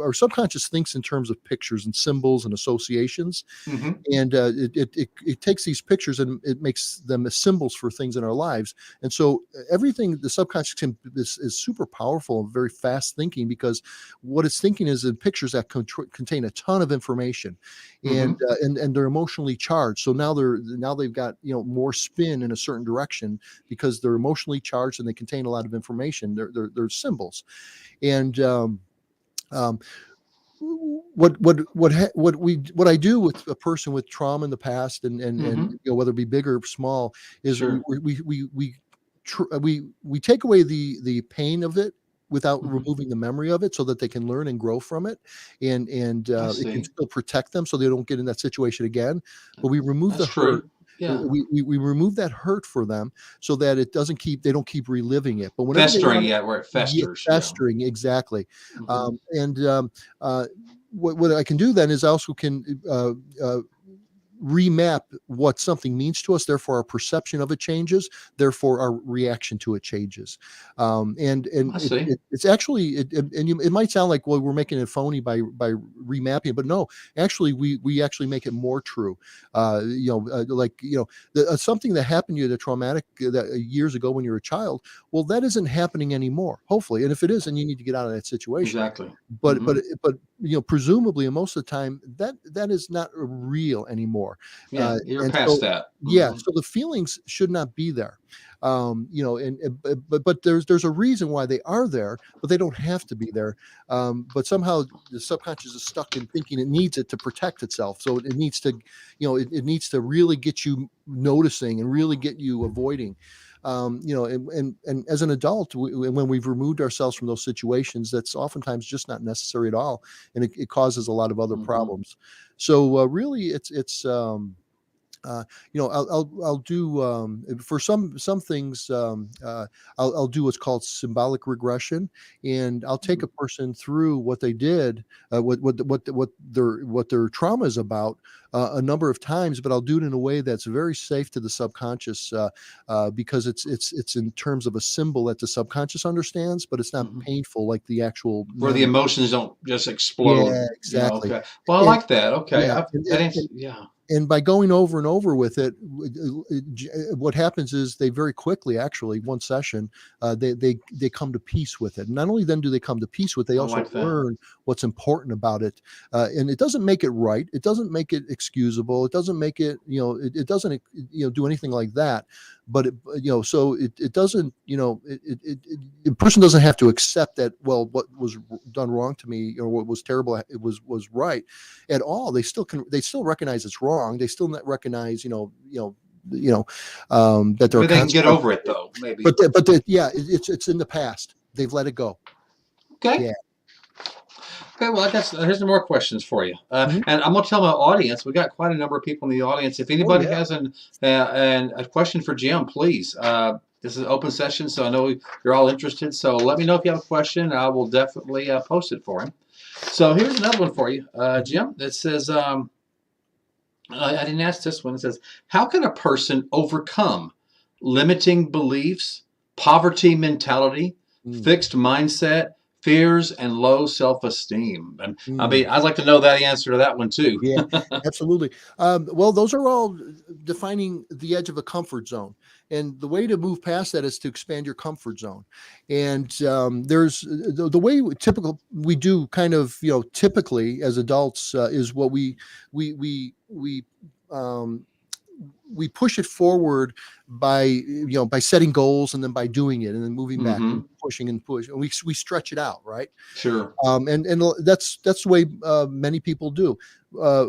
our subconscious thinks in terms of pictures and symbols and associations, hmm and it takes these pictures and it makes them as symbols for things in our lives. And so everything the subconscious is super powerful and very fast thinking, because what it's thinking is in pictures that contain a ton of information, hmm and they're emotionally charged. So now they've got more spin in a certain direction because they're emotionally charged and they contain a lot of information. They're symbols. And um, what I do with a person with trauma in the past, and hmm whether it be big or small, is Sure. we take away the pain of it without hmm removing the memory of it, so that they can learn and grow from it, and I it can see. still protect them so they don't get in that situation again. But we remove That's the hurt. true. Yeah. We remove that hurt for them so that they don't keep reliving it. But whenever they Festering, want, yeah, where it yeah, festers. Yeah. festering, exactly. hmm And uh, what I can do then is I also can remap what something means to us. Therefore, our perception of it changes. Therefore, our reaction to it changes. And I see. it's actually it might sound like, well, we're making it phony by remapping, but no, actually we actually make it more true. Like something that happened to you, the traumatic years ago when you were a child. Well, that isn't happening anymore, hopefully. And if it is, then you need to get out of that situation. Exactly. But hmm presumably, and most of the time, that is not real anymore. Yeah, you're And past so, that. yeah, so the feelings should not be there. But there's a reason why they are there, but they don't have to be there. But somehow the subconscious is stuck in thinking it needs it to protect itself. So it needs to, it needs to really get you noticing and really get you avoiding. And as an adult, when we've removed ourselves from those situations, that's oftentimes just not necessary at all, and it causes a lot of other hmm problems. So really, it's I'll do for some things. I'll do what's called symbolic regression, and I'll take a person through what they did, what their trauma is about, a number of times. But I'll do it in a way that's very safe to the subconscious, because it's in terms of a symbol that the subconscious understands, but it's not hmm painful like the actual Where the memory. emotions don't just explode. Yeah, exactly. Okay. Well, I And like that. Okay. yeah, That is, yeah. And by going over and over with it, what happens is they very quickly, actually, one session, they come to peace with it. And not only then do they come to peace with it, they I also like that. learn what's important about it. And it doesn't make it right. It doesn't make it excusable. It doesn't make it, it doesn't, do anything like that. But so it doesn't, the person doesn't have to accept that, well, what was done wrong to me or what was terrible, it was right at all. They still recognize it's wrong. They still not recognize, that there are Maybe they can get consequences. over it though. Maybe. Yeah, it's in the past. They've let it go. Okay. Yeah. Okay, well, I guess here's some more questions for you. Mhm. And I'm going to tell my audience, we got quite a number of people in the audience. If Oh anybody yeah. has a question for Jim, please. This is an open session, so I know you're all interested. So let me know if you have a question. I will definitely post it for him. So here's another one for you, Jim. That says, I didn't ask this one. It says, how can a person overcome limiting beliefs, poverty mentality, Mm, fixed mindset, fears, and low self-esteem? And I mm. mean, I'd like to know that answer to that one too. Yeah, absolutely. Well, those are all defining the edge of a comfort zone. And the way to move past that is to expand your comfort zone. And there's the way we do kind of, typically as adults is what we um, we push it forward by setting goals and then by doing it and then moving back and Mm-hmm. pushing and push and we stretch it out, right? Sure. And that's the way many people do.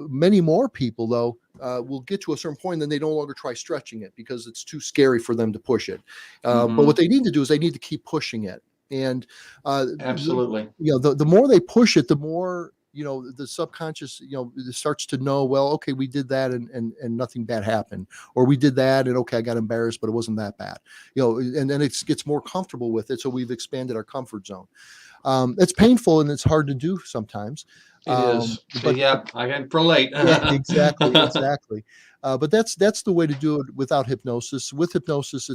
Many more people, though, will get to a certain point and then they no longer try stretching it because it's too scary for them to push it. But Mm-hmm. what they need to do is they need to keep pushing it. And Absolutely. the more they push it, the more the subconscious it starts to know, well, okay, we did that and nothing bad happened, or we did that and okay, I got embarrassed but it wasn't that bad, and then it gets more comfortable with it, so we've expanded our comfort zone. It's painful and it's hard to do sometimes. It is. See, But yeah, I can relate. yeah, exactly. But that's the way to do it without hypnosis. With hypnosis,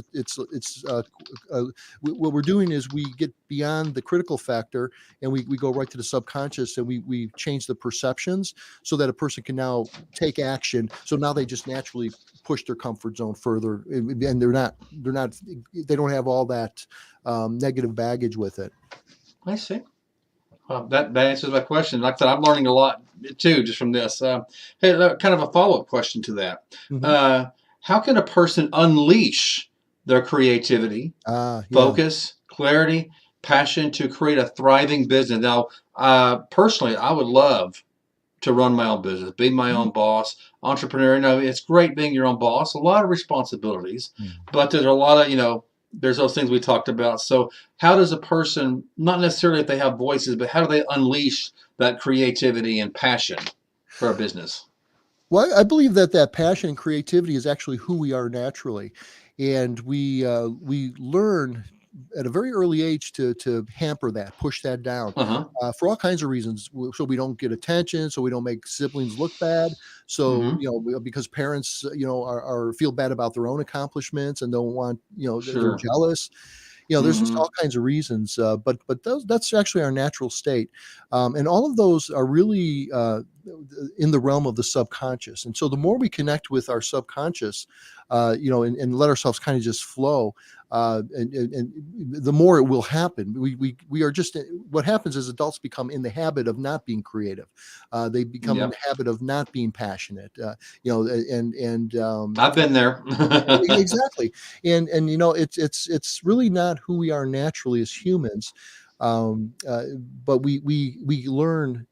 what we're doing is we get beyond the critical factor and we go right to the subconscious and we change the perceptions so that a person can now take action. So now they just naturally push their comfort zone further, and they don't have all that negative baggage with it. I see. Well, that answers my question. Like I said, I'm learning a lot too just from this. Hey, kind of a follow-up question to that. Mhm. Uh, how can a person unleash their creativity, Yeah. focus, clarity, passion to create a thriving business? Now, personally, I would love to run my own business, be my Mhm. own boss, entrepreneur. It's great being your own boss, a lot of responsibilities, Mm. but there's a lot of, there's those things we talked about. So how does a person, not necessarily if they have voices, but how do they unleash that creativity and passion for a business? Well, I believe that passion and creativity is actually who we are naturally, and we learn at a very early age to hamper that, push that down, Uh-huh. for all kinds of reasons. So we don't get attention, so we don't make siblings look bad. So Mm-hmm. because parents are feel bad about their own accomplishments and don't want they're Sure. jealous. There's just Mm-hmm. all kinds of reasons, but that's actually our natural state, and all of those are really in the realm of the subconscious. And so the more we connect with our subconscious, and let ourselves kind of just flow, and the more it will happen. We are just what happens is adults become in the habit of not being creative. They become in the Yep. habit of not being passionate. And I've been there. exactly. And it's really not who we are naturally as humans, um, uh, but we learn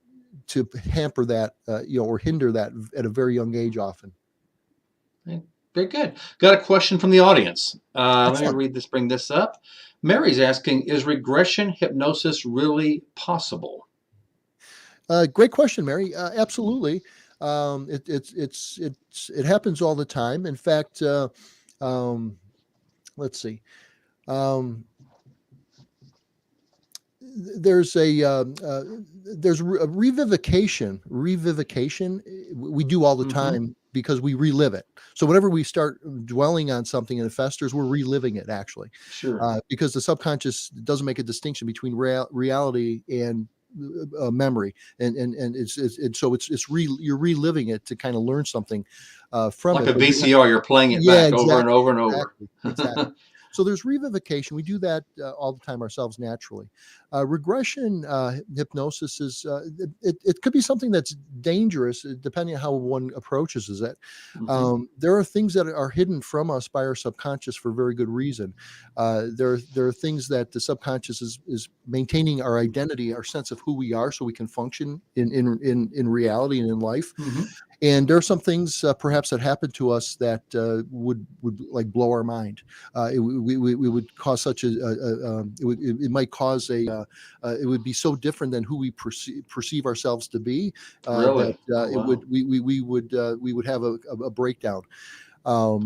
to hamper that, or hinder that at a very young age often. Very good. Got a question from the audience. Let me Excellent. bring this up. Mary's asking, is regression hypnosis really possible? Great question, Mary. Absolutely. It happens all the time. In fact, um, let's see. Um, there's a revivication we do all the Mm-hmm. time because we relive it. So whenever we start dwelling on something and it festers, we're reliving it actually, Sure. because the subconscious doesn't make a distinction between reality and memory, and you're reliving it to kind of learn something from Like it. a But VCR, you're playing it yeah, back over and exactly, over and over. exactly. So there's revivification. We do that all the time ourselves naturally. Regression hypnosis is it could be something that's dangerous depending on how one approaches it. Mhm. There are things that are hidden from us by our subconscious for very good reason. There are things that the subconscious is maintaining our identity, our sense of who we are, so we can function in reality and in life. Mhm. And there are some things perhaps that happen to us that would like blow our mind. We would cause such it might cause it would be so different than who we perceive ourselves to be that Really? Oh, it would wow. we would have a breakdown.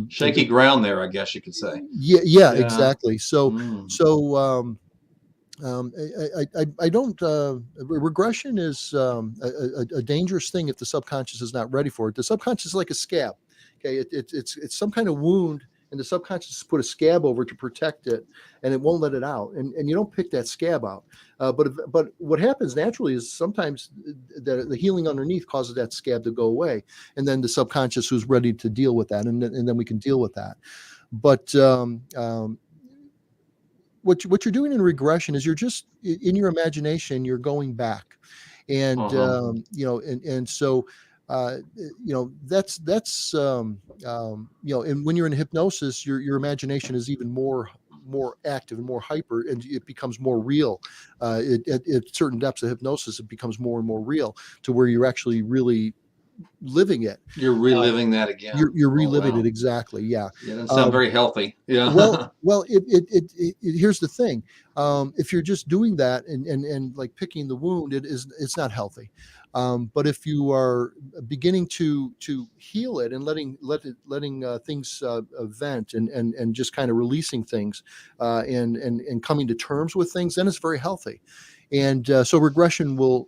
Shaky ground there, I guess you could say. Yeah, Yeah. exactly. So Mm. so I don't. Regression is a dangerous thing if the subconscious is not ready for it. The subconscious is like a scab. Okay, it's some kind of wound, and the subconscious put a scab over it to protect it, and it won't let it out. And you don't pick that scab out. But what happens naturally is sometimes the healing underneath causes that scab to go away, and then the subconscious who's ready to deal with that, and then we can deal with that. But what you're doing in regression is you're just in your imagination, you're going back, and Uh-huh. and so and when you're in hypnosis, your imagination is even more active and more hyper, and it becomes more real. At certain depths of hypnosis, it becomes more and more real to where you're actually really living it. You're Uh, reliving that again. you're Oh, reliving it wow. exactly. Yeah. Yeah, doesn't sound Um, very healthy. well, Yeah. well, here's the thing. If you're just doing that and like picking the wound, it's not healthy. But if you are beginning to heal it and letting things vent and just kind of releasing things and coming to terms with things, then it's very healthy. And so regression will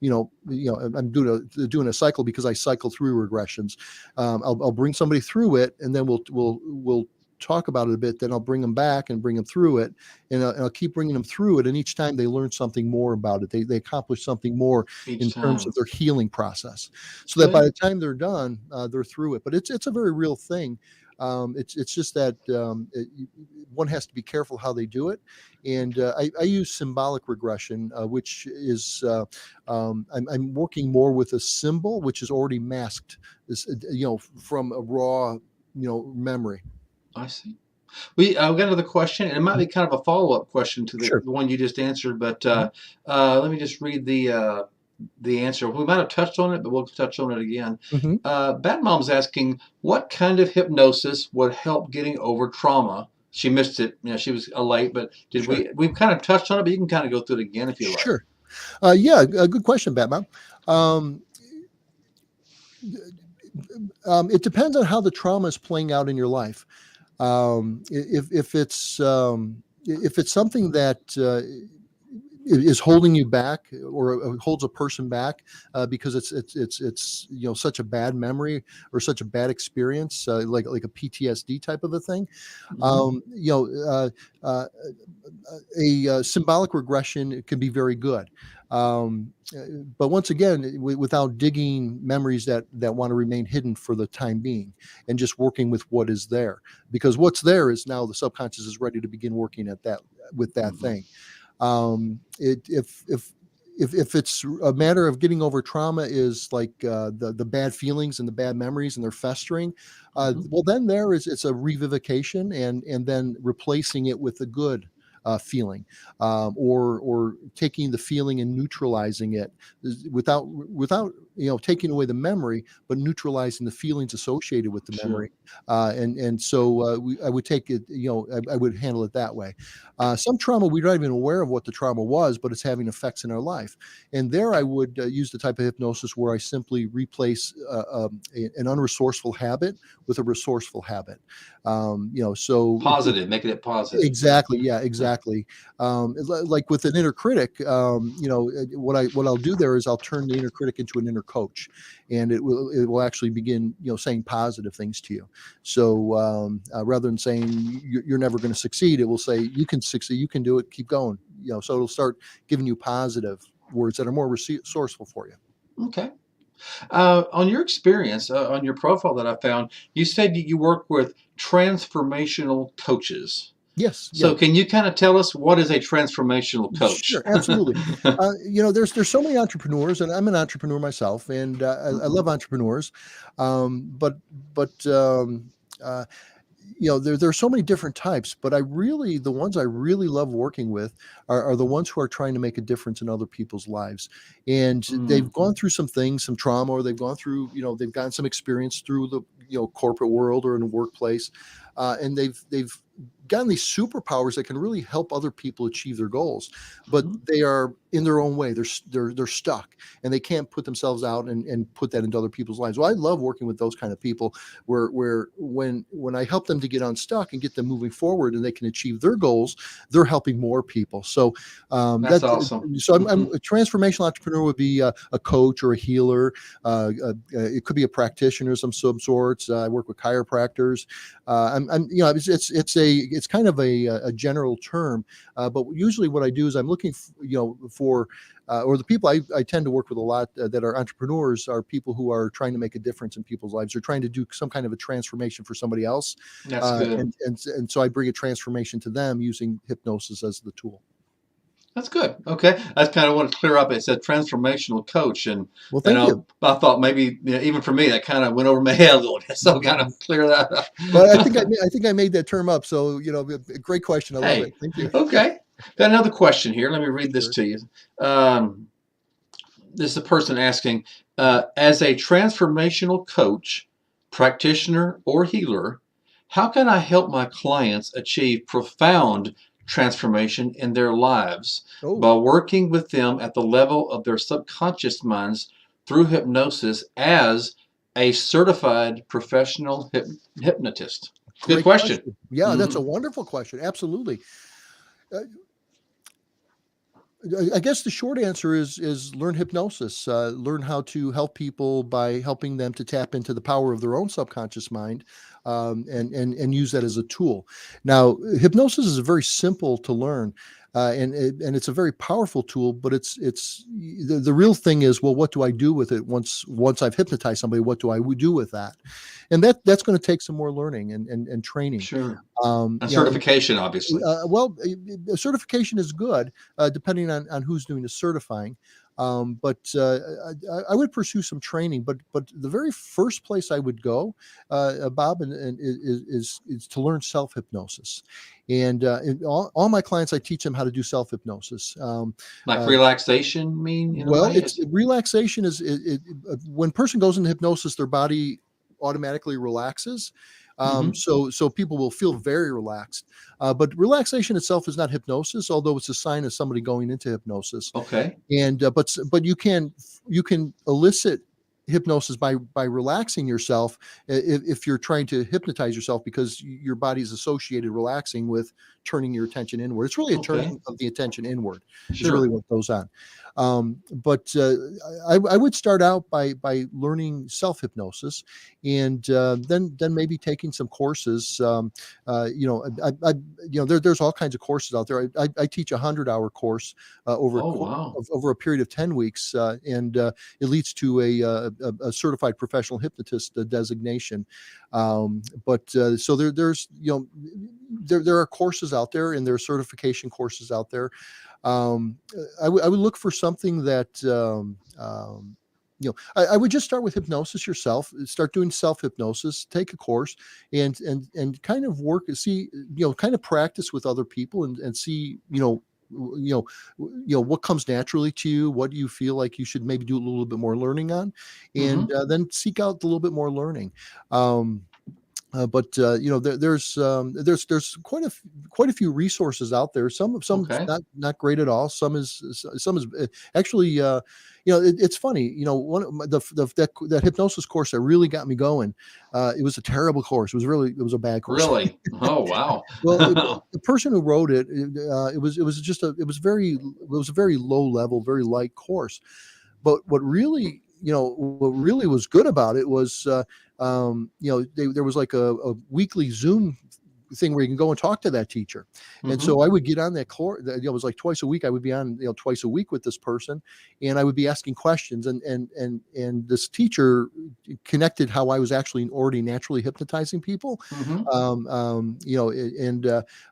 I'm doing a cycle because I cycle through regressions. I'll bring somebody through it, and then we'll talk about it a bit. Then I'll bring them back and bring them through it, and I'll keep bringing them through it. And each time they learn something more about it. They accomplish something more Each in terms of time. their healing process, so that by Good. the time they're done, they're through it. But it's a very real thing. It's just that one has to be careful how they do it, and I use symbolic regression, which is I'm working more with a symbol which is already masked, from a raw memory. I see. I've got another question, and it might be kind of a follow-up question to the, Sure. the one you just answered, but Mhm. let me just read the answer. We might have touched on it, but we'll touch on it again. Mhm. Bat Mom's asking, what kind of hypnosis would help getting over trauma? She missed it. She was late, but did Sure. we've kind of touched on it, but you can kind of go through it again if you like. Sure. Yeah, a good question, Batman. Um, it depends on how the trauma is playing out in your life. If it's something that is holding you back or holds a person back because it's such a bad memory or such a bad experience, like a PTSD type of a thing. Mhm. um, you know uh, uh, a symbolic regression can be very good. But once again, without digging memories that want to remain hidden for the time being, and just working with what is there, because what's there is now the subconscious is ready to begin working at that with that Mhm. thing. If it's a matter of getting over trauma is like the bad feelings and the bad memories and they're festering, Mhm. well then it's a revivification and then replacing it with a good feeling, or taking the feeling and neutralizing it without taking away the memory, but neutralizing the feelings associated with the Sure. memory. And so I would take it, I would handle it that way. Some trauma, we're not even aware of what the trauma was, but it's having effects in our life. And there I would use the type of hypnosis where I simply replace an unresourceful habit with a resourceful habit. So Positive, making it positive. Yeah. exactly, yeah, exactly. Like with an inner critic, what I'll do there is I'll turn the inner critic into an inner coach, and it will actually begin saying positive things to you. So rather than saying you're never going to succeed, it will say you can succeed, you can do it, keep going. So it'll start giving you positive words that are more resourceful for you. Okay. On your experience, on your profile that I found, you said that you work with transformational coaches. Yes, yeah. So can you kind of tell us what is a transformational coach? Sure, absolutely. There's so many entrepreneurs, and I'm an entrepreneur myself, and I love entrepreneurs. But uh, there's so many different types, but the ones I really love working with are the ones who are trying to make a difference in other people's lives. And they've Mm, gone through some things, some trauma, or they've gone through, they've gotten some experience through the, corporate world or in the workplace. And they've gotten these superpowers that can really help other people achieve their goals, but mhm. they are in their own way. They're stuck and they can't put themselves out and put that into other people's lives. Well, I love working with those kind of people where when I help them to get unstuck and get them moving forward and they can achieve their goals, they're helping more people. So That's awesome. I'm Hmm. a transformational entrepreneur would be a coach or a healer. It could be a practitioner of some sorts. I work with chiropractors. It's kind of a general term, but usually what I do is I'm looking for or the people I tend to work with a lot that are entrepreneurs are people who are trying to make a difference in people's lives. They're trying to do some kind of a transformation for somebody else, That's good. and so I bring a transformation to them using hypnosis as the tool. That's good. Okay, I kind of want to clear up. It said transformational coach, and Well, and thank you. I thought maybe even for me that kind of went over my head a little bit. So kind of clear that Well, up. I think I made that term up. So great question. I love it. Hey, Thank you. okay. Got another question here. Let me read this Sure. to you. Um, this is a person asking, as a transformational coach, practitioner, or healer, how can I help my clients achieve profound transformation in their lives Oh, by working with them at the level of their subconscious minds through hypnosis as a certified professional hypnotist? Good great question. question. Yeah, that's Hmm. a wonderful question. Absolutely. Uh, I guess the short answer is learn hypnosis. Learn how to help people by helping them to tap into the power of their own subconscious mind, and use that as a tool. Now, hypnosis is very simple to learn, and it's a very powerful tool. But it's the real thing is, well, what do I do with it once I've hypnotized somebody? What do I do with that? And that's going to take some more learning and training. Sure. Um, And you know, certification, obviously. well, certification is good, depending on who's doing the certifying. But I would pursue some training. But the very first place I would go, Bob, and is to learn self hypnosis. And all my clients, I teach them how to do self hypnosis. Like Uh, relaxation mean in a well, way? it's relaxation when a person goes into hypnosis, their body automatically relaxes. Hmm. So people will feel very relaxed. But relaxation itself is not hypnosis, although it's a sign of somebody going into hypnosis. Okay. And but you can elicit hypnosis by relaxing yourself if you're trying to hypnotize yourself, because your body is associated relaxing with turning your attention inward. It's really a Okay. turning of the attention inward is really Sure. what goes on. But I would start out by learning self hypnosis, and then maybe taking some courses. There's all kinds of courses out there. I teach a 100-hour course Oh, wow. over a period of 10 weeks, and it leads to a certified professional hypnotist designation. But so there are courses out there, and there are certification courses out there. I would look for something that I would just start with hypnosis yourself. Start doing self hypnosis. Take a course and kind of see, kind of practice with other people and see, what comes naturally to you. What do you feel like you should maybe do a little bit more learning on, and Hmm. then seek out a little bit more learning. Um, there's quite a few resources out there. Some Okay. not great at all. Some is actually, it's funny. One of that hypnosis course that really got me going. It was a terrible course. It was a bad course. Really? Oh, wow. Well, the person who wrote it, it was a very low level, very light course. But what really was good about it was, there was like a weekly Zoom thing where you can go and talk to that teacher. And Mm-hmm. so I would get on that course. It was like twice a week. I would be on, twice a week with this person, and I would be asking questions. And this teacher connected how I was actually already naturally hypnotizing people. Mm-hmm.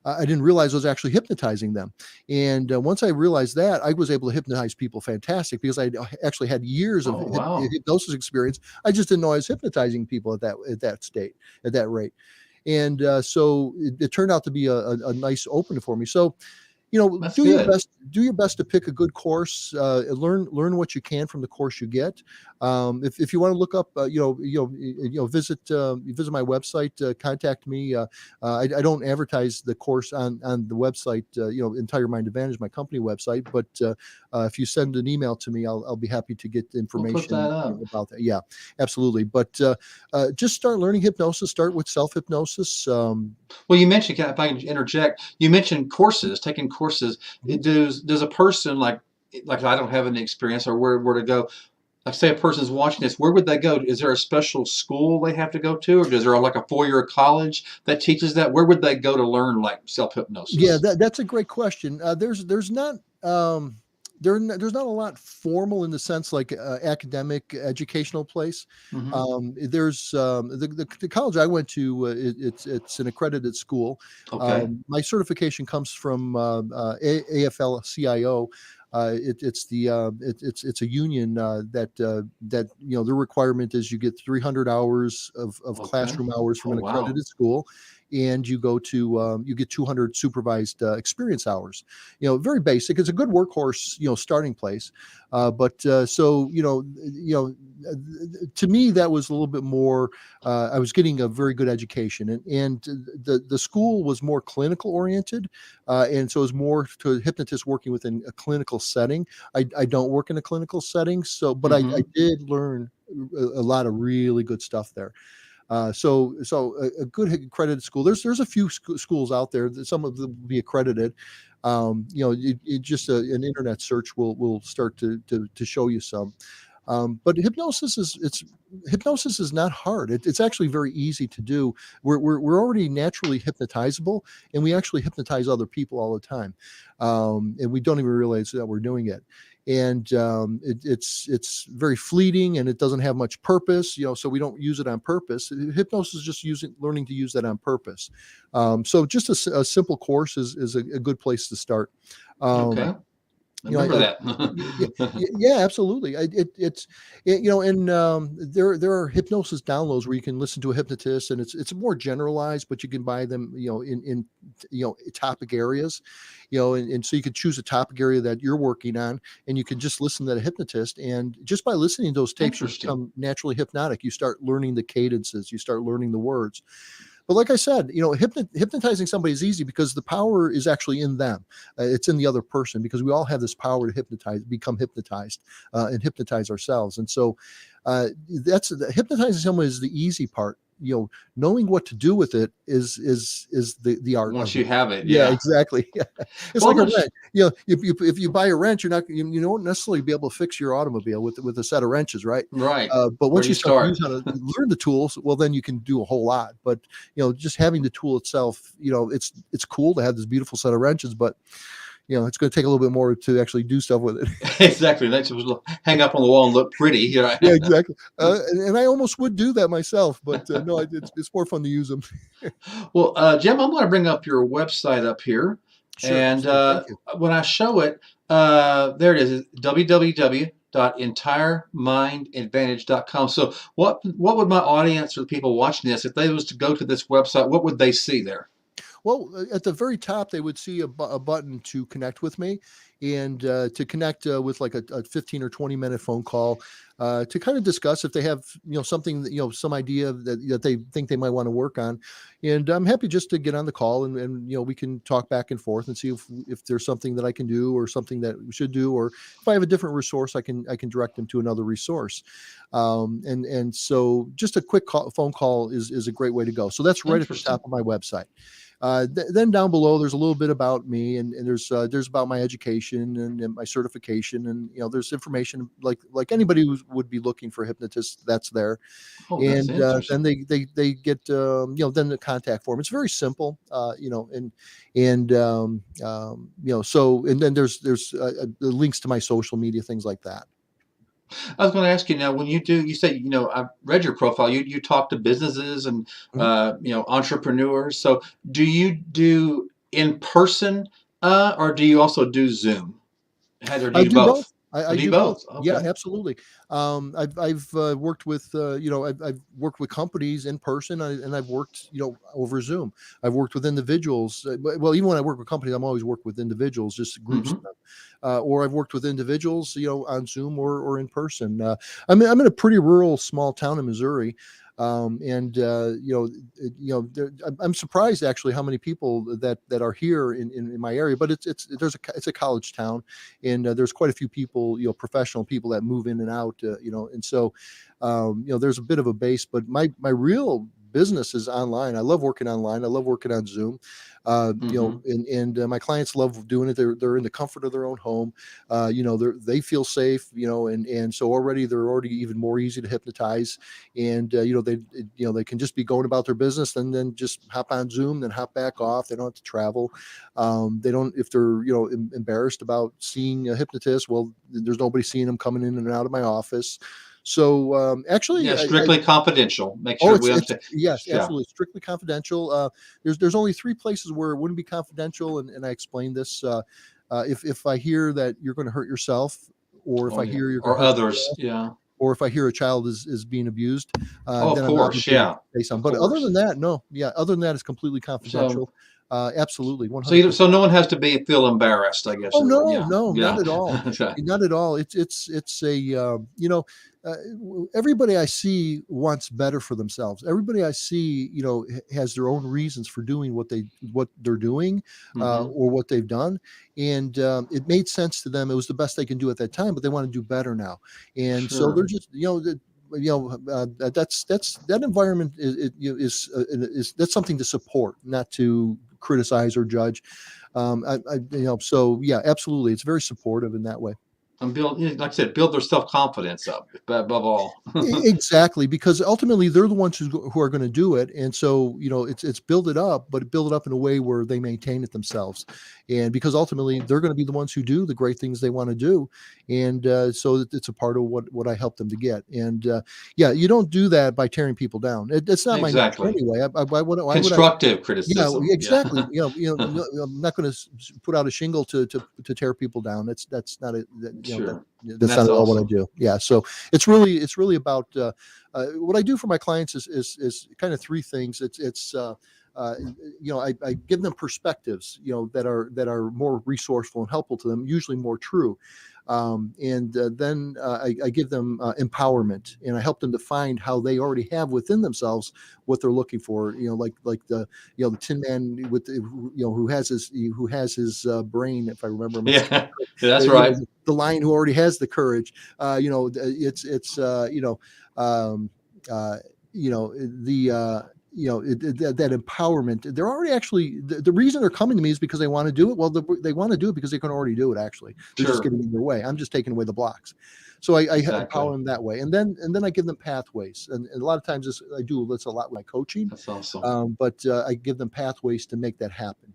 I didn't realize I was actually hypnotizing them. And once I realized that, I was able to hypnotize people fantastic because I actually had years of Oh, wow. hypnosis experience. I just didn't know I was hypnotizing people at that rate. And so it turned out to be a nice opening for me. So, That's do your good. best. Do your best to pick a good course. Learn what you can from the course you get. If you want to look up, visit my website. Contact me. I don't advertise the course on the website. Entire Mind Advantage, my company website. But if you send an email to me, I'll be happy to get We'll put information that up. about that. Yeah, absolutely. But just start learning hypnosis. Start with self-hypnosis. Well, you mentioned, if I can interject, you mentioned courses, taking courses. Does a person like I don't have any experience or where to go? Like say a person's watching this, where would they go? Is there a special school they have to go to, or is there like a 4-year college that teaches that? Where would they go to learn like self-hypnosis? Yeah, that's a great question. There's not there's not a lot formal in the sense like academic educational place. Mm-hmm. There's the college I went to. It's an accredited school. Okay. My certification comes from AFL-CIO. It's a union that the requirement is you get 300 hours of Okay. classroom hours from Oh, an wow. accredited school, and you get 200 supervised experience hours. Very basic. It's a good workhorse starting place, but to me that was a little bit more. I was getting a very good education, and the school was more clinical oriented, and so it was more to a hypnotist working within a clinical setting. I don't work in a clinical setting, but I Mm-hmm. did learn a lot of really good stuff there. So a good accredited school. There's a few schools out there. Some of them will be accredited. Just an internet search will start to show you some. But hypnosis is not hard. It's actually very easy to do. We're already naturally hypnotizable, and we actually hypnotize other people all the time, and we don't even realize that we're doing it. And it's very fleeting, and it doesn't have much purpose. So we don't use it on purpose. Hypnosis is just learning to use that on purpose. So just a simple course is a good place to start. Okay. Remember that. Yeah, absolutely. There are hypnosis downloads where you can listen to a hypnotist, and it's more generalized, but you can buy them, in topic areas, and so you could choose a topic area that you're working on, and you can just listen to the hypnotist, and just by listening to those tapes, you Interesting. become naturally hypnotic. You start learning the cadences, you start learning the words. But like I said, hypnotizing somebody is easy because the power is actually in them. It's in the other person, because we all have this power to become hypnotized, and hypnotize ourselves. And so hypnotizing someone is the easy part. Knowing what to do with it is the art. Once you have it, Yeah, yeah. exactly. Yeah. It's Well, like a wrench. If you buy a wrench, you won't necessarily be able to fix your automobile with a set of wrenches, right? right. But Where once do you you start to start? use how to learn the tools, well, then you can do a whole lot. But just having the tool itself, it's cool to have this beautiful set of wrenches, but it's going to take a little bit more to actually do stuff with it. Exactly. That's just hang up on the wall and look pretty. Yeah, exactly. And I almost would do that myself, but no, it's more fun to use them. Well, Jim, I'm going to bring up your website up here. Sure. And Thank you. when I show it, there it is, www.entiremindadvantage.com. So what would my audience or the people watching this, if they was to go to this website, what would they see there? Well, at the very top, they would see a button to connect with me, and to connect with like a 15 or 20-minute phone call to kind of discuss if they have something some idea that they think they might want to work on. And I'm happy just to get on the call, and we can talk back and forth and see if there's something that I can do, or something that we should do, or if I have a different resource, I can direct them to another resource. And so just a quick phone call is a great way to go. So that's right at the top of my website. Then down below, there's a little bit about me, and there's about my education and my certification, and there's information like anybody who would be looking for a hypnotist, that's there. Oh, that's And then interesting. they get then the contact form. It's very simple, so, and then there's the links to my social media, things like that. I was going to ask you now, when you say, I've read your profile, you talk to businesses and, Mhm. entrepreneurs. So do you do in person, or do you also do Zoom? Or do I you do do both. both? I Or do you do both. both? Yeah, Okay. absolutely. I've worked with I've worked with companies in person, and I've worked over Zoom. I've worked with individuals. Well, even when I work with companies, I'm always work with individuals, just groups of Hmm. them. Or I've worked with individuals, on Zoom or in person. I'm in a pretty rural small town in Missouri. And I'm surprised actually how many people that are here in my area. But it's a college town, and there's quite a few people, professional people that move in and out, and so there's a bit of a base. But my real business is online. I love working online. I love working on Zoom. Hmm. And my clients love doing it. They're in the comfort of their own home. They feel safe, and so they're already even more easy to hypnotize. And they can just be going about their business, and then just hop on Zoom, then hop back off. They don't have to travel. They don't, if they're embarrassed about seeing a hypnotist, well, there's nobody seeing them coming in and out of my office. So Yeah, actually, strictly confidential. Make oh, sure we it's understand. yes, Yeah. absolutely, strictly confidential. There's only three places where it wouldn't be confidential, and I explained this. If I hear that you're going to hurt yourself, or if Oh, I yeah. hear you're going Or to hurt others. yourself, Yeah. or if I hear a child is being abused, Oh, of then I'm course. obligated Yeah. to say Of something. But other course. than that, no. Yeah, other than that, it's completely So, confidential. Absolutely, so 100%. no one has to feel embarrassed, I guess. Oh, no, Yeah. no, not Yeah. at all. Okay. Not at all. It's a, everybody I see wants better for themselves. Everybody I see, has their own reasons for doing what they're doing, Hmm. or what they've done. And it made sense to them. It was the best they can do at that time, but they want to do better now. And so they're Sure. just, that environment is that's something to support, not to criticize or judge. So yeah, absolutely, it's very supportive in that way. And like I said, build their self-confidence up above all. Exactly, because ultimately they're the ones who are going to do it, and so it's build it up, but build it up in a way where they maintain it themselves, and because ultimately they're going to be the ones who do the great things they want to do, and so it's a part of what I help them to get. And yeah, you don't do that by tearing people down. It's not my nature Exactly. anyway. Why would I? Constructive Yeah, well, criticism. Yeah. exactly. No, I'm not going to put out a shingle to tear people down. That's not Sure. And that's not that's at all what I awesome. do. Yeah, so it's really about what I do for my clients is kind of three things. Uh, I give them perspectives, that are more resourceful and helpful to them, usually more true. And then I give them empowerment, and I help them to find how they already have within themselves what they're looking for. Like the Tin Man who has his brain, if I remember him. Yeah. That's You know right. the lion who already has the courage. It's um, uh, the that empowerment. They're already actually the reason they're coming to me is because they want to do it. Well, they want to do it because they can already do it. Actually, they're just Sure. getting in their way. I'm just taking away the blocks. So I empower Exactly. them that way, and then I give them pathways. And a lot of times I do this a lot with my coaching, That's awesome. but I give them pathways to make that happen.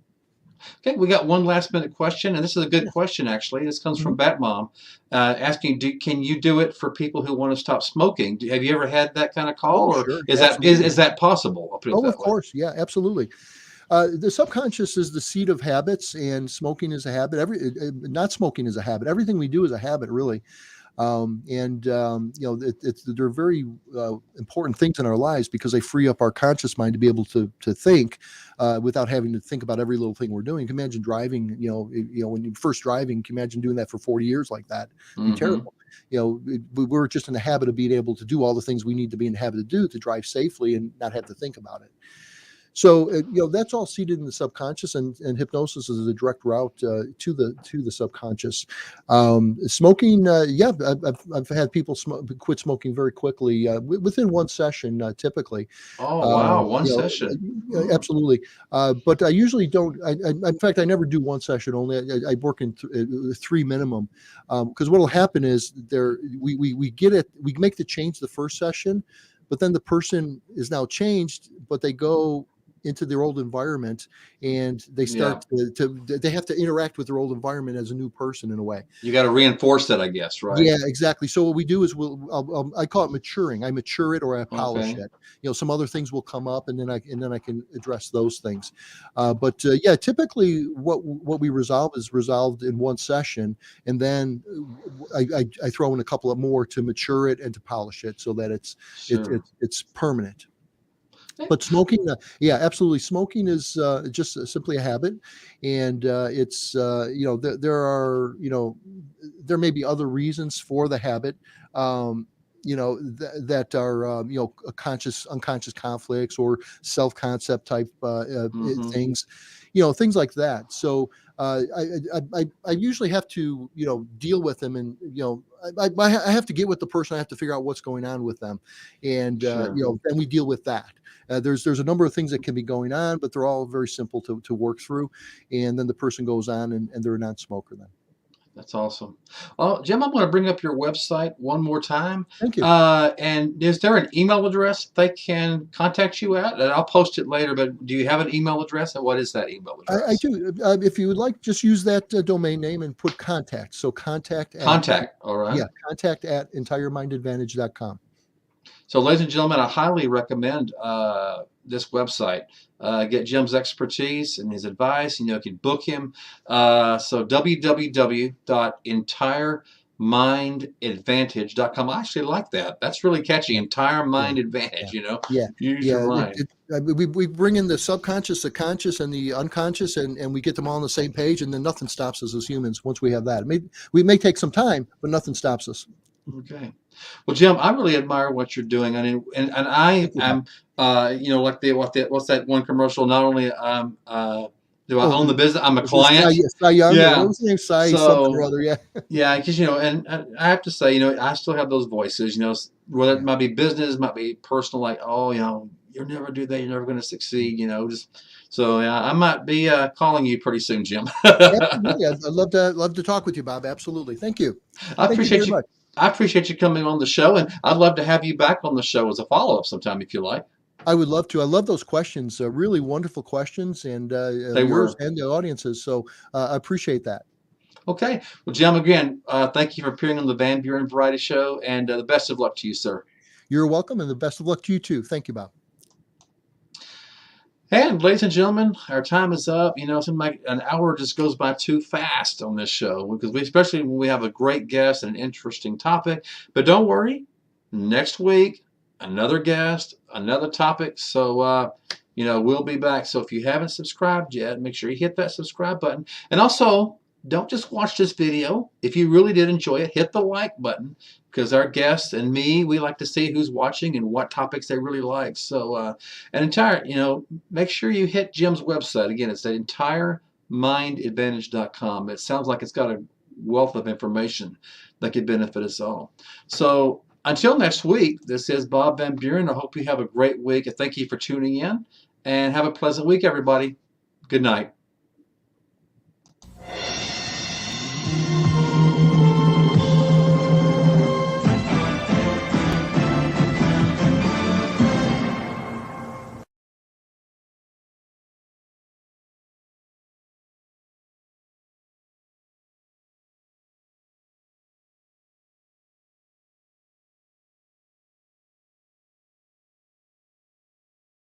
Okay, we got one last minute question, and this is a good Yeah. question actually. This comes from Mhm. Bat Mom, asking, can you do it for people who want to stop smoking? Have you ever had that kind of call, Oh, or sure, is that is, absolutely. is that possible? I'll put it Oh, of that way. course. Yeah, absolutely. The subconscious is the seat of habits, and smoking is a habit. Not smoking is a habit. Everything we do is a habit, really. And they're very important things in our lives because they free up our conscious mind to be able to think without having to think about every little thing we're doing. You can imagine driving. When you're first driving, can you imagine doing that for 40 years like that? It'd be Hmm. terrible. We're just in the habit of being able to do all the things we need to be in the habit to do to drive safely and not have to think about it. So that's all seated in the subconscious, and hypnosis is a direct route to the subconscious. Smoking, I've had people quit smoking very quickly within one session, typically. Oh, wow. One session. Absolutely. But I usually don't. In fact, I never do one session only. I work in three minimum, because what will happen is we get it. We make the change the first session, but then the person is now changed, but they go into their old environment, and they start they have to interact with their old environment as a new person in a way. You got to reinforce that, I guess, right? Yeah, exactly. So what we do is I call it maturing. I mature it, or I polish it. Some other things will come up, and then I can address those things. But typically what we resolve is resolved in one session, and then I throw in a couple of more to mature it and to polish it so that it's permanent. But smoking, absolutely. Smoking is just simply a habit, and it's there there may be other reasons for the habit, that are unconscious conflicts or self-concept type things, things like that. So I usually have to deal with them, and I have to get with the person. I have to figure out what's going on with them, and then we deal with that. There's a number of things that can be going on, but they're all very simple to work through. And then the person goes on, and they're a non-smoker then. That's awesome. Well, Jim, I'm going to bring up your website one more time. Thank you. And is there an email address they can contact you at? And I'll post it later, but do you have an email address? And what is that email address? I do. If you would like, just use that domain name and put contact. So contact. All right. Yeah, contact at entiremindadvantage.com. So, ladies and gentlemen, I highly recommend this website. Get Jim's expertise and his advice. You can book him. So www.entiremindadvantage.com. I actually like that. That's really catchy. Entire Mind Advantage. Use your mind. We bring in the subconscious, the conscious, and the unconscious, and we get them all on the same page, and then nothing stops us as humans once we have that. We may take some time, but nothing stops us. Okay. Well, Jim, I really admire what you're doing. And I am, like what's that one commercial? Not only do I own the business, I'm a client. Yeah. What was his name? Something or other. Yeah. Yeah, because and I have to say, I still have those voices. Whether it might be business, might be personal, like, oh, you'll never do that. You're never going to succeed. So I might be calling you pretty soon, Jim. Absolutely. I'd love to talk with you, Bob. Absolutely. Thank you. I appreciate you. I appreciate you coming on the show, and I'd love to have you back on the show as a follow-up sometime if you like. I would love to. I love those questions. Really wonderful questions, and yours and the audience's. So I appreciate that. Okay. Well, Jim, again, thank you for appearing on the Van Buren Variety Show, and the best of luck to you, sir. You're welcome, and the best of luck to you, too. Thank you, Bob. And ladies and gentlemen, our time is up. It seems like an hour just goes by too fast on this show, because especially when we have a great guest and an interesting topic. But don't worry, next week, another guest, another topic. So, we'll be back. So if you haven't subscribed yet, make sure you hit that subscribe button. And also, don't just watch this video. If you really did enjoy it, hit the like button, because our guests and me, we like to see who's watching and what topics they really like. So, make sure you hit Jim's website. Again, it's at entiremindadvantage.com. It sounds like it's got a wealth of information that could benefit us all. So, until next week, this is Bob Van Buren. I hope you have a great week. And thank you for tuning in. And have a pleasant week, everybody. Good night.